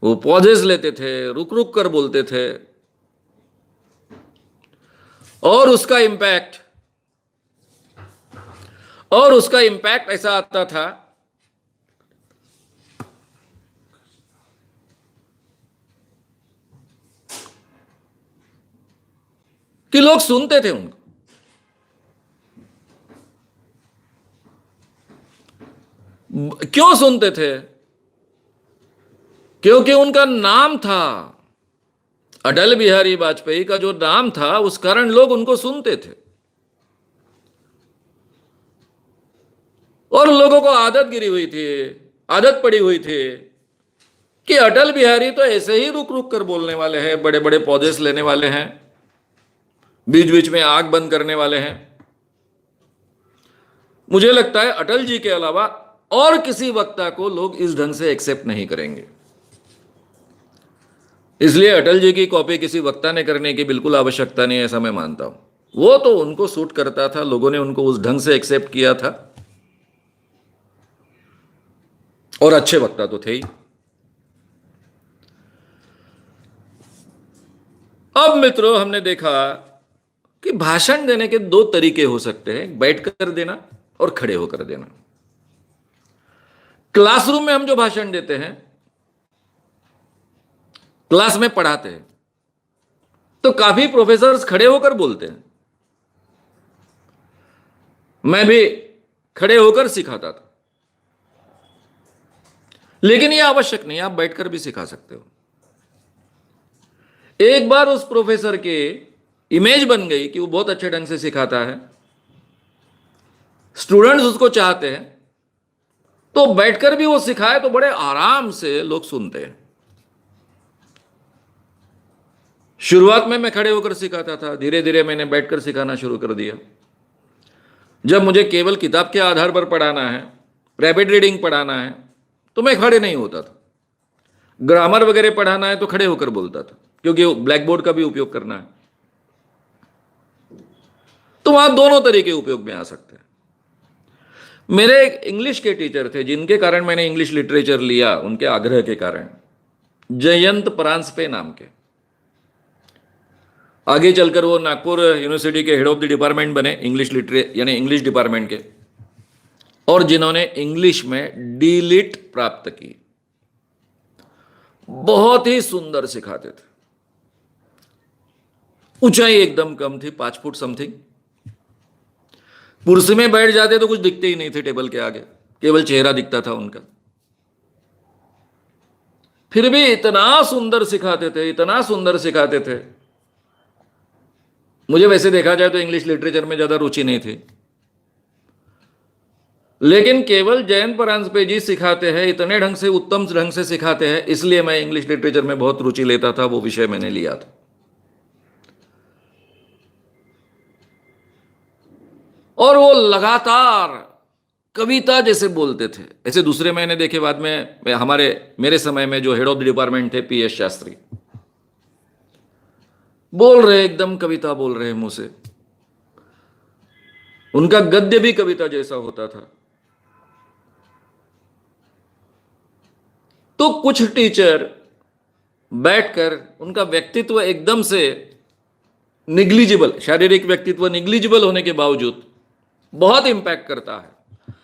वो पॉजेस लेते थे, रुक रुक कर बोलते थे, और उसका इंपैक्ट ऐसा आता था कि लोग सुनते थे उनको। क्यों सुनते थे? क्योंकि उनका नाम था, अटल बिहारी वाजपेयी का जो नाम था, उस कारण लोग उनको सुनते थे। और लोगों को आदत गिरी हुई थी, आदत पड़ी हुई थी कि अटल बिहारी तो ऐसे ही रुक रुक कर बोलने वाले हैं, बड़े बड़े पौधे लेने वाले हैं, बीच बीच में आंख बंद करने वाले हैं। मुझे लगता है अटल जी के अलावा और किसी वक्ता को लोग इस ढंग से एक्सेप्ट नहीं करेंगे। इसलिए अटल जी की कॉपी किसी वक्ता ने करने की बिल्कुल आवश्यकता नहीं, ऐसा मैं मानता हूं। वो तो उनको सूट करता था, लोगों ने उनको उस ढंग से एक्सेप्ट किया था, और अच्छे वक्ता तो थे ही। अब मित्रों, हमने देखा कि भाषण देने के दो तरीके हो सकते हैं, बैठ कर देना और खड़े होकर देना। क्लासरूम में हम जो भाषण देते हैं, क्लास में पढ़ाते हैं, तो काफी प्रोफेसर्स खड़े होकर बोलते हैं। मैं भी खड़े होकर सिखाता था, लेकिन यह आवश्यक नहीं, आप बैठकर भी सिखा सकते हो। एक बार उस प्रोफेसर के इमेज बन गई कि वो बहुत अच्छे ढंग से सिखाता है, स्टूडेंट्स उसको चाहते हैं, तो बैठकर भी वो सिखाए तो बड़े आराम से लोग सुनते हैं। शुरुआत में मैं खड़े होकर सिखाता था, धीरे धीरे मैंने बैठकर सिखाना शुरू कर दिया। जब मुझे केवल किताब के आधार पर पढ़ाना है, रैपिड रीडिंग पढ़ाना है, तो मैं खड़े नहीं होता था। ग्रामर वगैरह पढ़ाना है तो खड़े होकर बोलता था, क्योंकि ब्लैक बोर्ड का भी उपयोग करना है। तो वहां दोनों तरीके उपयोग में आ सकते हैं। मेरे एक इंग्लिश के टीचर थे, जिनके कारण मैंने इंग्लिश लिटरेचर लिया, उनके आग्रह के कारण, जयंत परांजपे नाम के। आगे चलकर वो नागपुर यूनिवर्सिटी के हेड ऑफ द डिपार्टमेंट बने, इंग्लिश यानी इंग्लिश डिपार्टमेंट के, और जिन्होंने इंग्लिश में डीलिट प्राप्त की। बहुत ही सुंदर सिखाते थे, ऊंचाई एकदम कम थी, 5 फुट समथिंग। कुर्सी में बैठ जाते तो कुछ दिखते ही नहीं थे टेबल के आगे, केवल चेहरा दिखता था उनका। फिर भी इतना सुंदर सिखाते थे, इतना सुंदर सिखाते थे। मुझे वैसे देखा जाए तो इंग्लिश लिटरेचर में ज्यादा रुचि नहीं थी, लेकिन केवल जयंत परांजपे जी सिखाते हैं, इतने ढंग से, उत्तम ढंग से सिखाते हैं, इसलिए मैं इंग्लिश लिटरेचर में बहुत रुचि लेता था, वो विषय मैंने लिया था। और वो लगातार कविता जैसे बोलते थे। ऐसे दूसरे मैंने देखे बाद में, मेरे समय में जो हेड ऑफ द डिपार्टमेंट थे, PS शास्त्री, बोल रहे, एकदम कविता बोल रहे मुंह से। उनका गद्य भी कविता जैसा होता था। तो कुछ टीचर बैठकर, उनका व्यक्तित्व एकदम से निग्लिजिबल, शारीरिक व्यक्तित्व निग्लिजिबल होने के बावजूद बहुत इंपैक्ट करता है।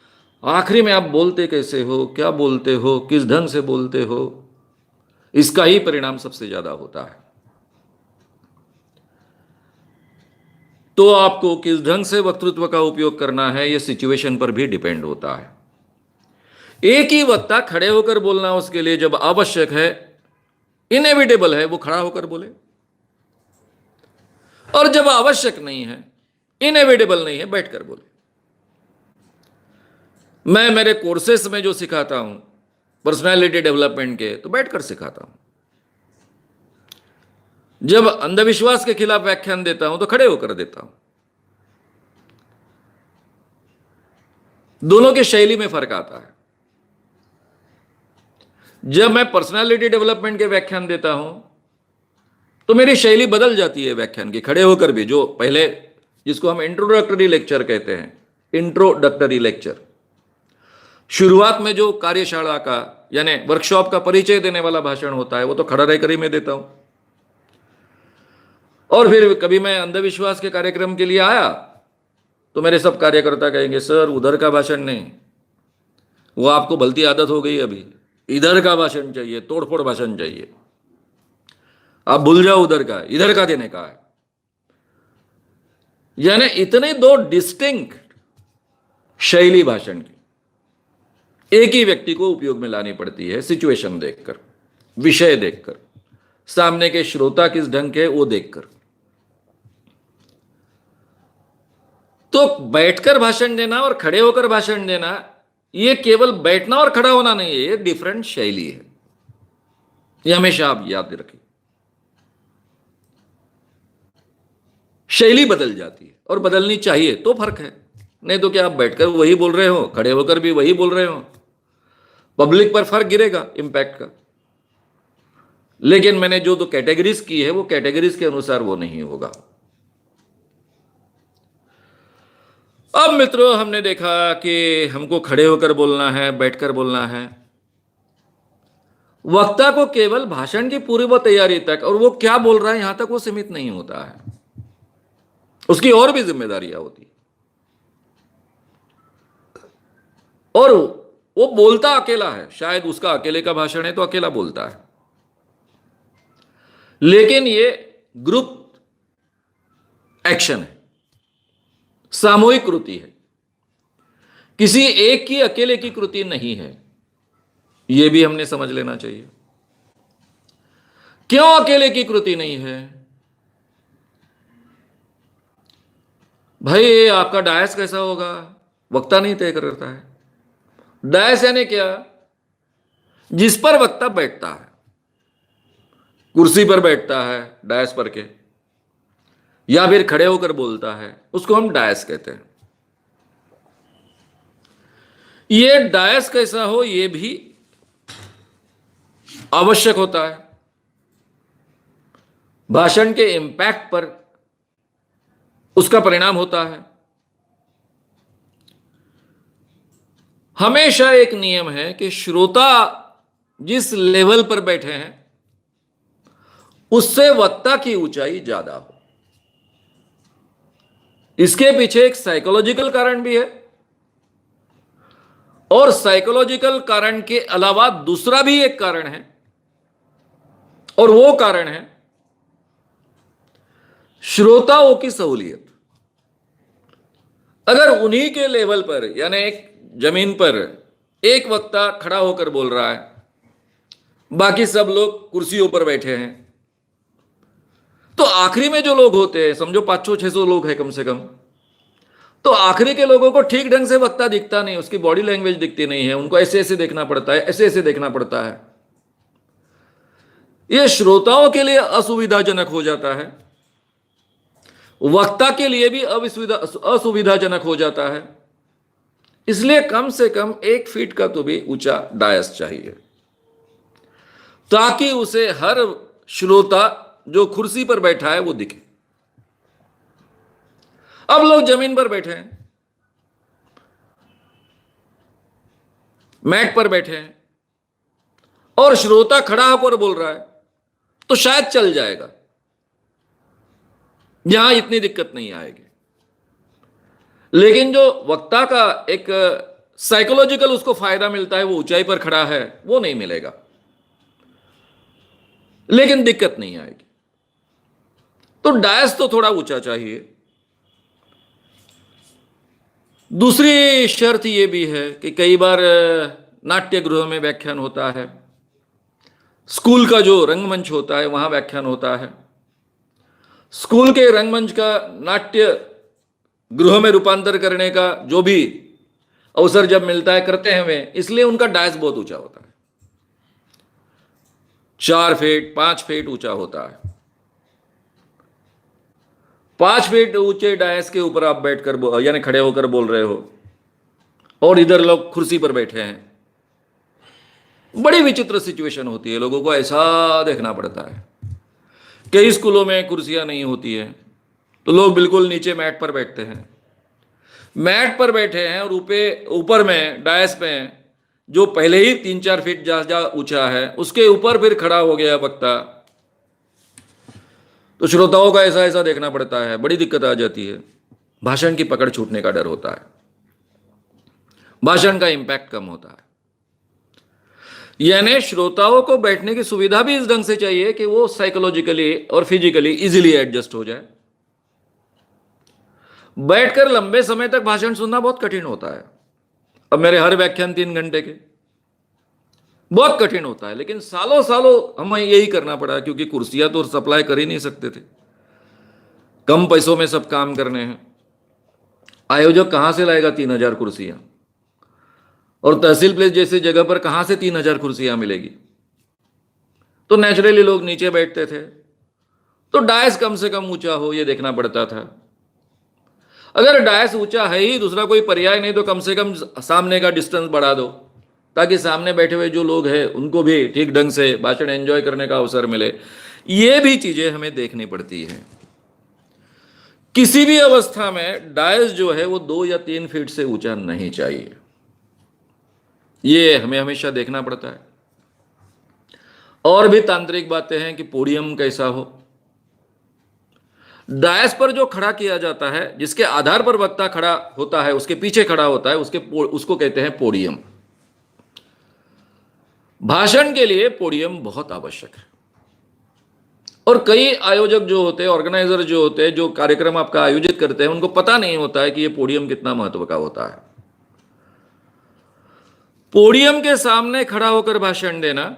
आखिरी में आप बोलते कैसे हो, क्या बोलते हो, किस ढंग से बोलते हो, इसका ही परिणाम सबसे ज्यादा होता है। तो आपको किस ढंग से वक्तृत्व का उपयोग करना है, यह सिचुएशन पर भी डिपेंड होता है। एक ही वक्ता खड़े होकर बोलना उसके लिए जब आवश्यक है, इनएविटेबल है, वो खड़ा होकर बोले, और जब आवश्यक नहीं है, इनएविटेबल नहीं है, बैठकर बोले। मैं मेरे कोर्सेस में जो सिखाता हूं पर्सनालिटी डेवलपमेंट के, तो बैठकर सिखाता हूं। जब अंधविश्वास के खिलाफ व्याख्यान देता हूं तो खड़े होकर देता हूं। दोनों की शैली में फर्क आता है। जब मैं पर्सनालिटी डेवलपमेंट के व्याख्यान देता हूं तो मेरी शैली बदल जाती है व्याख्यान की, खड़े होकर भी। जो पहले जिसको हम इंट्रोडक्टरी लेक्चर कहते हैं, इंट्रोडक्टरी लेक्चर, शुरुआत में जो कार्यशाला का यानी वर्कशॉप का परिचय देने वाला भाषण होता है वो तो खड़ा रहकर ही मैं देता हूं। और फिर कभी मैं अंधविश्वास के कार्यक्रम के लिए आया तो मेरे सब कार्यकर्ता कहेंगे सर उधर का भाषण नहीं, वो आपको भलती आदत हो गई, अभी इधर का भाषण चाहिए, तोड़फोड़ भाषण चाहिए, आप भूल जाओ उधर का, इधर का देने का है। यानी इतने दो डिस्टिंक्ट शैली भाषण की एक ही व्यक्ति को उपयोग में लानी पड़ती है, सिचुएशन देखकर, विषय देखकर, सामने के श्रोता किस ढंग के वो देखकर। तो बैठकर भाषण देना और खड़े होकर भाषण देना, ये केवल बैठना और खड़ा होना नहीं है, ये डिफरेंट शैली है, ये हमेशा आप याद रखें। शैली बदल जाती है और बदलनी चाहिए तो फर्क है, नहीं तो क्या आप बैठकर वही बोल रहे हो, खड़े होकर भी वही बोल रहे हो, पब्लिक पर फर्क गिरेगा इंपैक्ट का। लेकिन मैंने जो दो कैटेगरीज की है वो कैटेगरीज के अनुसार वो नहीं होगा। अब मित्रों हमने देखा कि हमको खड़े होकर बोलना है, बैठकर बोलना है। वक्ता को केवल भाषण की पूर्व तैयारी तक और वो क्या बोल रहा है यहां तक वो सीमित नहीं होता है, उसकी और भी जिम्मेदारियां होती, और वो बोलता अकेला है, शायद उसका अकेले का भाषण है तो अकेला बोलता है, लेकिन ये ग्रुप एक्शन है, सामूहिक कृति है, किसी एक की अकेले की कृति नहीं है। यह भी हमने समझ लेना चाहिए। क्यों अकेले की कृति नहीं है? भाई आपका डायस कैसा होगा वक्ता नहीं तय करता है। डायस यानी क्या? जिस पर वक्ता बैठता है, कुर्सी पर बैठता है डायस पर के, या फिर खड़े होकर बोलता है, उसको हम डायस कहते हैं। ये डायस कैसा हो यह भी आवश्यक होता है। भाषण के इंपैक्ट पर उसका परिणाम होता है। हमेशा एक नियम है कि श्रोता जिस लेवल पर बैठे हैं उससे वक्ता की ऊंचाई ज्यादा हो। इसके पीछे एक साइकोलॉजिकल कारण भी है, और साइकोलॉजिकल कारण के अलावा दूसरा भी एक कारण है, और वो कारण है श्रोताओं की सहूलियत। अगर उन्हीं के लेवल पर यानी एक जमीन पर एक वक्ता खड़ा होकर बोल रहा है, बाकी सब लोग कुर्सियों पर बैठे हैं, तो आखिरी में जो लोग होते हैं, समझो 500-600 लोग हैं कम से कम, तो आखिरी के लोगों को ठीक ढंग से वक्ता दिखता नहीं, उसकी बॉडी लैंग्वेज दिखती नहीं है, उनको ऐसे ऐसे देखना पड़ता है, ऐसे ऐसे देखना पड़ता है। यह श्रोताओं के लिए असुविधाजनक हो जाता है, वक्ता के लिए भी असुविधाजनक हो जाता है। इसलिए कम से कम 1 फीट का तो भी ऊंचा डायस चाहिए, ताकि उसे हर श्रोता जो कुर्सी पर बैठा है वो दिखे। अब लोग जमीन पर बैठे हैं, मैट पर बैठे हैं, और श्रोता खड़ा होकर बोल रहा है, तो शायद चल जाएगा, यहां इतनी दिक्कत नहीं आएगी। लेकिन जो वक्ता का एक साइकोलॉजिकल उसको फायदा मिलता है, वो ऊंचाई पर खड़ा है, वो नहीं मिलेगा, लेकिन दिक्कत नहीं आएगी। तो डायस तो थोड़ा ऊंचा चाहिए। दूसरी शर्त यह भी है कि कई बार नाट्य गृह में व्याख्यान होता है, स्कूल का जो रंगमंच होता है वहां व्याख्यान होता है। स्कूल के रंगमंच का नाट्य गृह में रूपांतर करने का जो भी अवसर जब मिलता है करते हैं वे, इसलिए उनका डायस बहुत ऊंचा होता है, 4 फीट 5 फीट ऊंचा होता है। 5 फीट ऊंचे डायस के ऊपर आप बैठकर यानी खड़े होकर बोल रहे हो, और इधर लोग कुर्सी पर बैठे हैं। बड़ी विचित्र सिचुएशन होती है, लोगों को ऐसा देखना पड़ता है। कई स्कूलों में कुर्सियां नहीं होती है, तो लोग बिल्कुल नीचे मैट पर बैठते हैं, मैट पर बैठे हैं और ऊपर में डायस पे जो पहले ही 3-4 फीट जा ऊंचा है उसके ऊपर फिर खड़ा हो गया वक्ता, तो श्रोताओं का ऐसा ऐसा देखना पड़ता है, बड़ी दिक्कत आ जाती है। भाषण की पकड़ छूटने का डर होता है, भाषण का इंपैक्ट कम होता है। यानी श्रोताओं को बैठने की सुविधा भी इस ढंग से चाहिए कि वो साइकोलॉजिकली और फिजिकली इजीली एडजस्ट हो जाए। बैठकर लंबे समय तक भाषण सुनना बहुत कठिन होता है। अब मेरे हर व्याख्यान 3 घंटे के, बहुत कठिन होता है, लेकिन सालों सालों हमें यही करना पड़ा क्योंकि कुर्सियां तो सप्लाई कर ही नहीं सकते थे, कम पैसों में सब काम करने हैं। आयोजक कहां से लाएगा 3,000 कुर्सियां, और तहसील प्लेस जैसी जगह पर कहां से 3,000 कुर्सियां मिलेगी। तो नेचुरली लोग नीचे बैठते थे, तो डायस कम से कम ऊंचा हो ये देखना पड़ता था। अगर डायस ऊंचा है ही, दूसरा कोई पर्याय नहीं, तो कम से कम सामने का डिस्टेंस बढ़ा दो ताकि सामने बैठे हुए जो लोग हैं उनको भी ठीक ढंग से भाषण एंजॉय करने का अवसर मिले। ये भी चीजें हमें देखनी पड़ती है। किसी भी अवस्था में डायस जो है वो 2 या 3 फीट से ऊंचा नहीं चाहिए, ये हमें हमेशा देखना पड़ता है। और भी तांत्रिक बातें हैं कि पोडियम कैसा हो। डायस पर जो खड़ा किया जाता है, जिसके आधार पर वक्ता खड़ा होता है, उसके पीछे खड़ा होता है, उसको कहते हैं पोडियम। भाषण के लिए पोडियम बहुत आवश्यक है। और कई आयोजक जो होते हैं, ऑर्गेनाइजर जो होते हैं, जो कार्यक्रम आपका आयोजित करते हैं, उनको पता नहीं होता है कि यह पोडियम कितना महत्व का होता है। पोडियम के सामने खड़ा होकर भाषण देना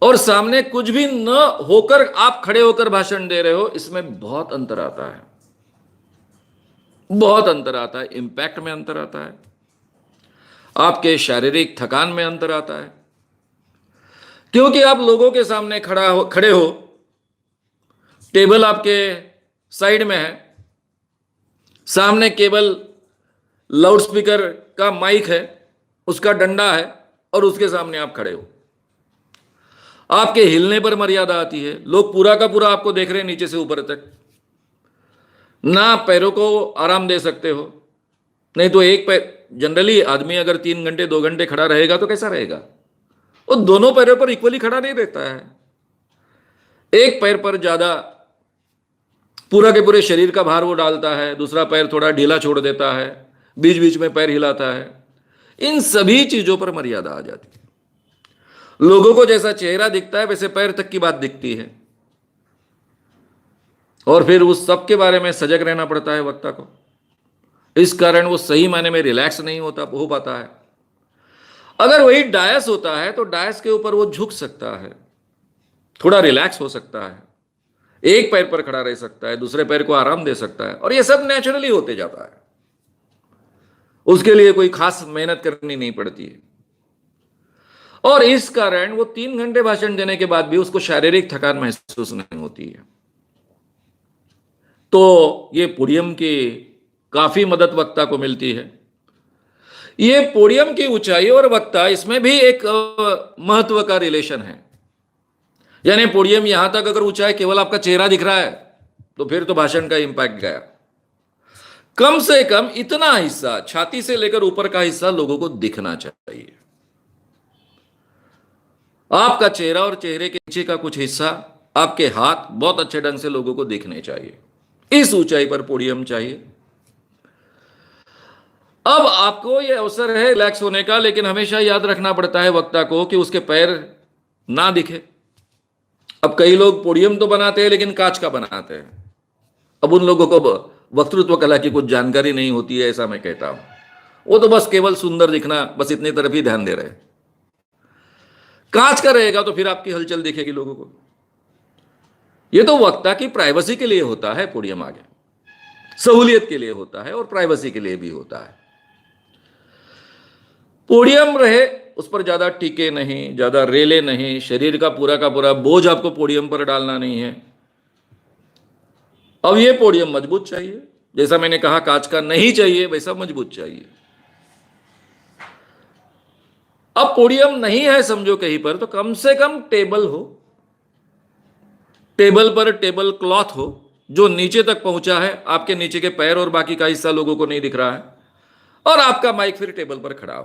और सामने कुछ भी न होकर आप खड़े होकर भाषण दे रहे हो, इसमें बहुत अंतर आता है, बहुत अंतर आता है। इंपैक्ट में अंतर आता है, आपके शारीरिक थकान में अंतर आता है, क्योंकि आप लोगों के सामने खड़े हो, टेबल आपके साइड में है, सामने केवल लाउडस्पीकर का माइक है, उसका डंडा है, और उसके सामने आप खड़े हो। आपके हिलने पर मर्यादा आती है, लोग पूरा का पूरा आपको देख रहे हैं नीचे से ऊपर तक, ना पैरों को आराम दे सकते हो। नहीं तो एक पैर, जनरली आदमी अगर 3 घंटे 2 घंटे खड़ा रहेगा तो कैसा रहेगा, वो दोनों पैरों पर इक्वली खड़ा नहीं रहता है। एक पैर पर ज्यादा पूरा के पूरे शरीर का भार वो डालता है, दूसरा पैर थोड़ा ढीला छोड़ देता है, बीच बीच में पैर हिलाता है। इन सभी चीजों पर मर्यादा आ जाती है। लोगों को जैसा चेहरा दिखता है वैसे पैर तक की बात दिखती है, और फिर उस सब के बारे में सजग रहना पड़ता है वक्ता को। इस कारण वो सही मायने में रिलैक्स नहीं हो पाता है। अगर वही डायस होता है तो डायस के ऊपर वो झुक सकता है, थोड़ा रिलैक्स हो सकता है, एक पैर पर खड़ा रह सकता है, दूसरे पैर को आराम दे सकता है, और ये सब नेचुरली होते जाता है। उसके लिए कोई खास मेहनत करनी नहीं पड़ती है। और इस कारण वो 3 घंटे भाषण देने के बाद भी उसको शारीरिक थकान महसूस नहीं होती है। तो ये पोडियम की काफी मदद वक्ता को मिलती है। ये पोडियम की ऊंचाई और वक्ता, इसमें भी एक महत्व का रिलेशन है। यानी पोडियम यहां तक अगर ऊंचा है, केवल आपका चेहरा दिख रहा है, तो फिर तो भाषण का इंपैक्ट गया। कम से कम इतना हिस्सा, छाती से लेकर ऊपर का हिस्सा लोगों को दिखना चाहिए। आपका चेहरा और चेहरे के नीचे का कुछ हिस्सा, आपके हाथ बहुत अच्छे ढंग से लोगों को दिखने चाहिए। इस ऊंचाई पर पोडियम चाहिए। अब आपको यह अवसर है रिलैक्स होने का, लेकिन हमेशा याद रखना पड़ता है वक्ता को कि उसके पैर ना दिखे। अब कई लोग पोडियम तो बनाते हैं लेकिन कांच का बनाते हैं। अब उन लोगों को वक्तृत्व कला की कुछ जानकारी नहीं होती है, ऐसा मैं कहता हूं। वो तो बस केवल सुंदर दिखना, बस इतनी तरफ ही ध्यान दे रहे हैं। कांच का रहेगा तो फिर आपकी हलचल दिखेगी लोगों को। ये तो वक्ता की प्राइवेसी के लिए होता है पोडियम, आगे सहूलियत के लिए होता है और प्राइवेसी के लिए भी होता है। पोडियम रहे, उस पर ज्यादा टीके नहीं, ज्यादा रेले नहीं, शरीर का पूरा बोझ आपको पोडियम पर डालना नहीं है। अब ये पोडियम मजबूत चाहिए, जैसा मैंने कहा कांच का नहीं चाहिए, वैसा मजबूत चाहिए। अब पोडियम नहीं है समझो कहीं पर, तो कम से कम टेबल हो, टेबल पर टेबल क्लॉथ हो, जो नीचे तक पहुंचा है, आपके नीचे के पैर और बाकी का हिस्सा लोगों को नहीं दिख रहा है, और आपका माइक फिर टेबल पर खड़ा हो,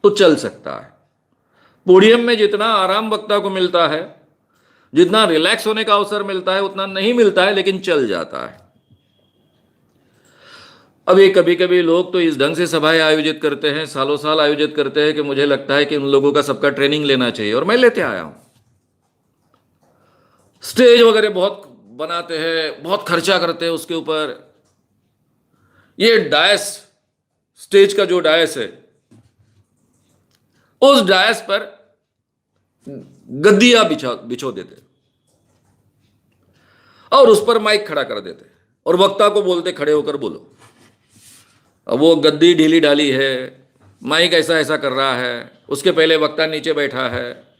तो चल सकता है। पोडियम में जितना आराम वक्ता को मिलता है, जितना रिलैक्स होने का अवसर मिलता है, उतना नहीं मिलता है, लेकिन चल जाता है। अभी कभी कभी लोग तो इस ढंग से सभाएं आयोजित करते हैं, सालों साल आयोजित करते हैं, कि मुझे लगता है कि उन लोगों का सबका ट्रेनिंग लेना चाहिए, और मैं लेते आया हूं। स्टेज वगैरह बहुत बनाते हैं, बहुत खर्चा करते हैं उसके ऊपर। ये डायस, स्टेज का जो डायस है, उस डायस पर गद्दियां बिछो देते और उस पर माइक खड़ा कर देते और वक्ता को बोलते खड़े होकर बोलो। अब वो गद्दी ढीली ढाली है, माइक ऐसा ऐसा कर रहा है, उसके पहले वक्ता नीचे बैठा है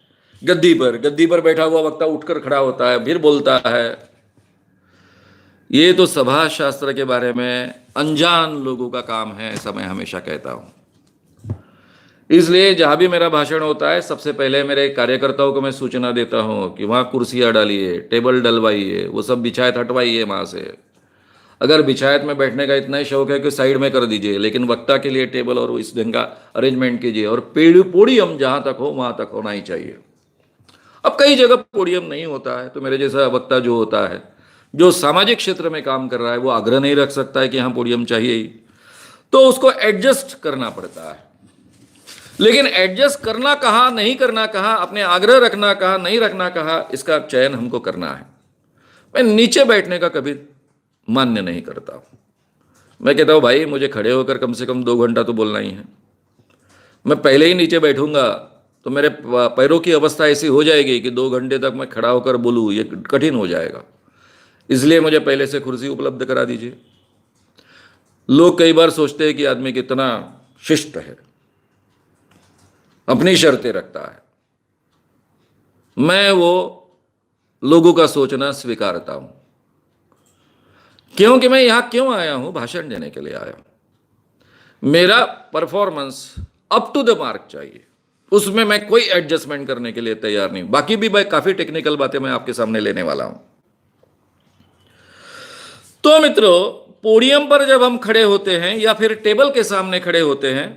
गद्दी पर बैठा हुआ वक्ता उठकर खड़ा होता है, फिर बोलता है। ये तो सभा शास्त्र के बारे में अनजान लोगों का काम है, ऐसा मैं हमेशा कहता हूं। इसलिए जहां भी मेरा भाषण होता है, सबसे पहले मेरे कार्यकर्ताओं को मैं सूचना देता हूं कि वहां कुर्सियां डालिए, टेबल डलवाइए, वो सब बिछायत हटवाइए वहां से। अगर बिछायत में बैठने का इतना ही शौक है कि साइड में कर दीजिए, लेकिन वक्ता के लिए टेबल और इस ढंग का अरेंजमेंट कीजिए, और पोडियम जहां तक हो वहां तक होना ही चाहिए। अब कई जगह पोडियम नहीं होता है, तो मेरे जैसा वक्ता जो होता है, जो सामाजिक क्षेत्र में काम कर रहा है, वो आग्रह नहीं रख सकता है कि यहां पोडियम चाहिए ही, तो उसको एडजस्ट करना पड़ता है। लेकिन एडजस्ट करना कहा, नहीं करना कहा, अपने आग्रह रखना कहा, नहीं रखना कहा, इसका चयन हमको करना है। मैं नीचे बैठने का कभी मान्य नहीं करता। मैं कहता हूं भाई, मुझे खड़े होकर कम से कम 2 घंटा तो बोलना ही है। मैं पहले ही नीचे बैठूंगा तो मेरे पैरों की अवस्था ऐसी हो जाएगी कि 2 घंटे तक मैं खड़ा होकर बोलूं, ये कठिन हो जाएगा। इसलिए मुझे पहले से कुर्सी उपलब्ध करा दीजिए। लोग कई बार सोचते हैं कि आदमी कितना शिष्ट है, अपनी शर्तें रखता है। मैं वो लोगों का सोचना स्वीकारता हूं, क्योंकि मैं यहां क्यों आया हूं? भाषण देने के लिए आया हूं। मेरा performance up to the mark चाहिए, उसमें मैं कोई एडजस्टमेंट करने के लिए तैयार नहीं। बाकी भी मैं काफी टेक्निकल बातें मैं आपके सामने लेने वाला हूं। तो मित्रों, पोडियम पर जब हम खड़े होते हैं या फिर टेबल के सामने खड़े होते हैं,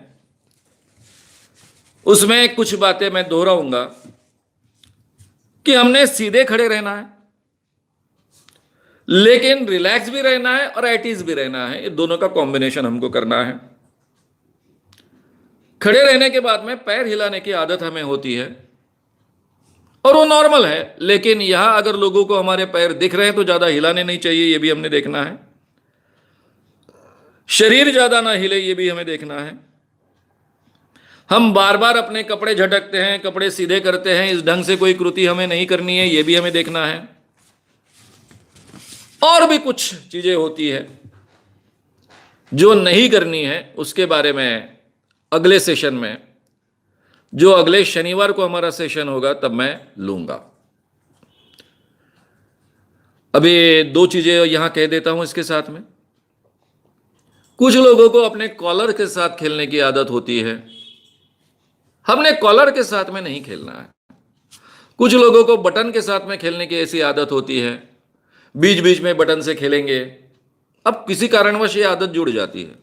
उसमें कुछ बातें मैं दोहराऊंगा कि हमने सीधे खड़े रहना है, लेकिन रिलैक्स भी रहना है और एट ईज भी रहना है। ये दोनों का कॉम्बिनेशन हमको करना है। खड़े रहने के बाद में पैर हिलाने की आदत हमें होती है और वो नॉर्मल है, लेकिन यहां अगर लोगों को हमारे पैर दिख रहे हैं तो ज्यादा हिलाने नहीं चाहिए, ये भी हमने देखना है। शरीर ज्यादा ना हिले, ये भी हमें देखना है। हम बार बार अपने कपड़े झटकते हैं, कपड़े सीधे करते हैं, इस ढंग से कोई कृति हमें नहीं करनी है, ये भी हमें देखना है। और भी कुछ चीजें होती है जो नहीं करनी है, उसके बारे में अगले सेशन में, जो अगले शनिवार को हमारा सेशन होगा, तब मैं लूंगा। अभी 2 चीजें यहां कह देता हूं इसके साथ में। कुछ लोगों को अपने कॉलर के साथ खेलने की आदत होती है, हमने कॉलर के साथ में नहीं खेलना है। कुछ लोगों को बटन के साथ में खेलने की ऐसी आदत होती है, बीच बीच में बटन से खेलेंगे। अब किसी कारणवश ये आदत जुड़ जाती है,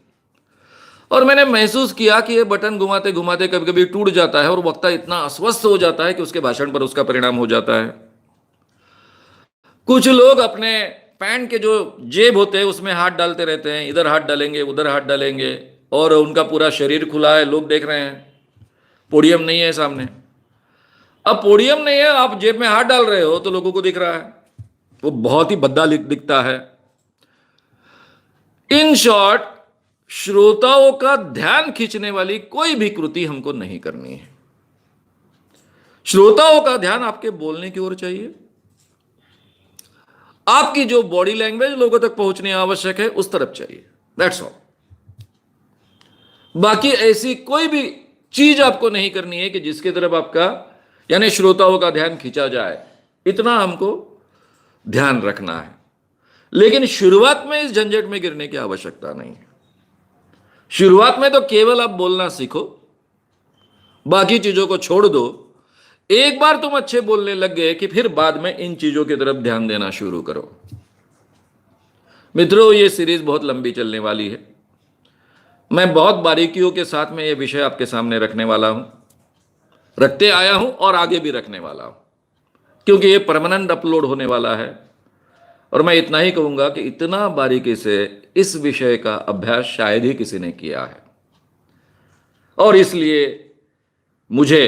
और मैंने महसूस किया कि ये बटन घुमाते घुमाते कभी कभी टूट जाता है और वक्ता इतना अस्वस्थ हो जाता है कि उसके भाषण पर उसका परिणाम हो जाता है। कुछ लोग अपने पैंट के जो जेब होते हैं उसमें हाथ डालते रहते हैं, इधर हाथ डालेंगे उधर हाथ डालेंगे, और उनका पूरा शरीर खुला है, लोग देख रहे हैं, पोडियम नहीं है सामने। अब पोडियम नहीं है, आप जेब में हाथ डाल रहे हो तो लोगों को दिख रहा है, वो बहुत ही भद्दा दिखता है। इन शॉर्ट, श्रोताओं का ध्यान खींचने वाली कोई भी कृति हमको नहीं करनी है। श्रोताओं का ध्यान आपके बोलने की ओर चाहिए, आपकी जो बॉडी लैंग्वेज लोगों तक पहुंचनी आवश्यक है उस तरफ चाहिए, दैट्स ऑल। बाकी ऐसी कोई भी चीज आपको नहीं करनी है कि जिसकी तरफ आपका यानी श्रोताओं का ध्यान खींचा जाए, इतना हमको ध्यान रखना है। लेकिन शुरुआत में इस झंझट में गिरने की आवश्यकता नहीं है। शुरुआत में तो केवल आप बोलना सीखो, बाकी चीजों को छोड़ दो। एक बार तुम अच्छे बोलने लग गए कि फिर बाद में इन चीजों की तरफ ध्यान देना शुरू करो। मित्रों, ये सीरीज बहुत लंबी चलने वाली है। मैं बहुत बारीकियों के साथ में ये विषय आपके सामने रखने वाला हूं, रखते आया हूं और आगे भी रखने वाला हूं, क्योंकि ये परमानेंट अपलोड होने वाला है। और मैं इतना ही कहूंगा कि इतना बारीकी से इस विषय का अभ्यास शायद ही किसी ने किया है, और इसलिए मुझे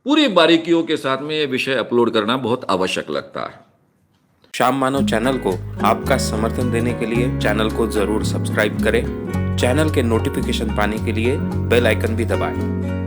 पूरी बारीकियों के साथ में ये विषय अपलोड करना बहुत आवश्यक लगता है। श्याम मानव चैनल को आपका समर्थन देने के लिए चैनल को जरूर सब्सक्राइब करें। चैनल के नोटिफिकेशन पाने के लिए बेल आइकन भी दबाएं।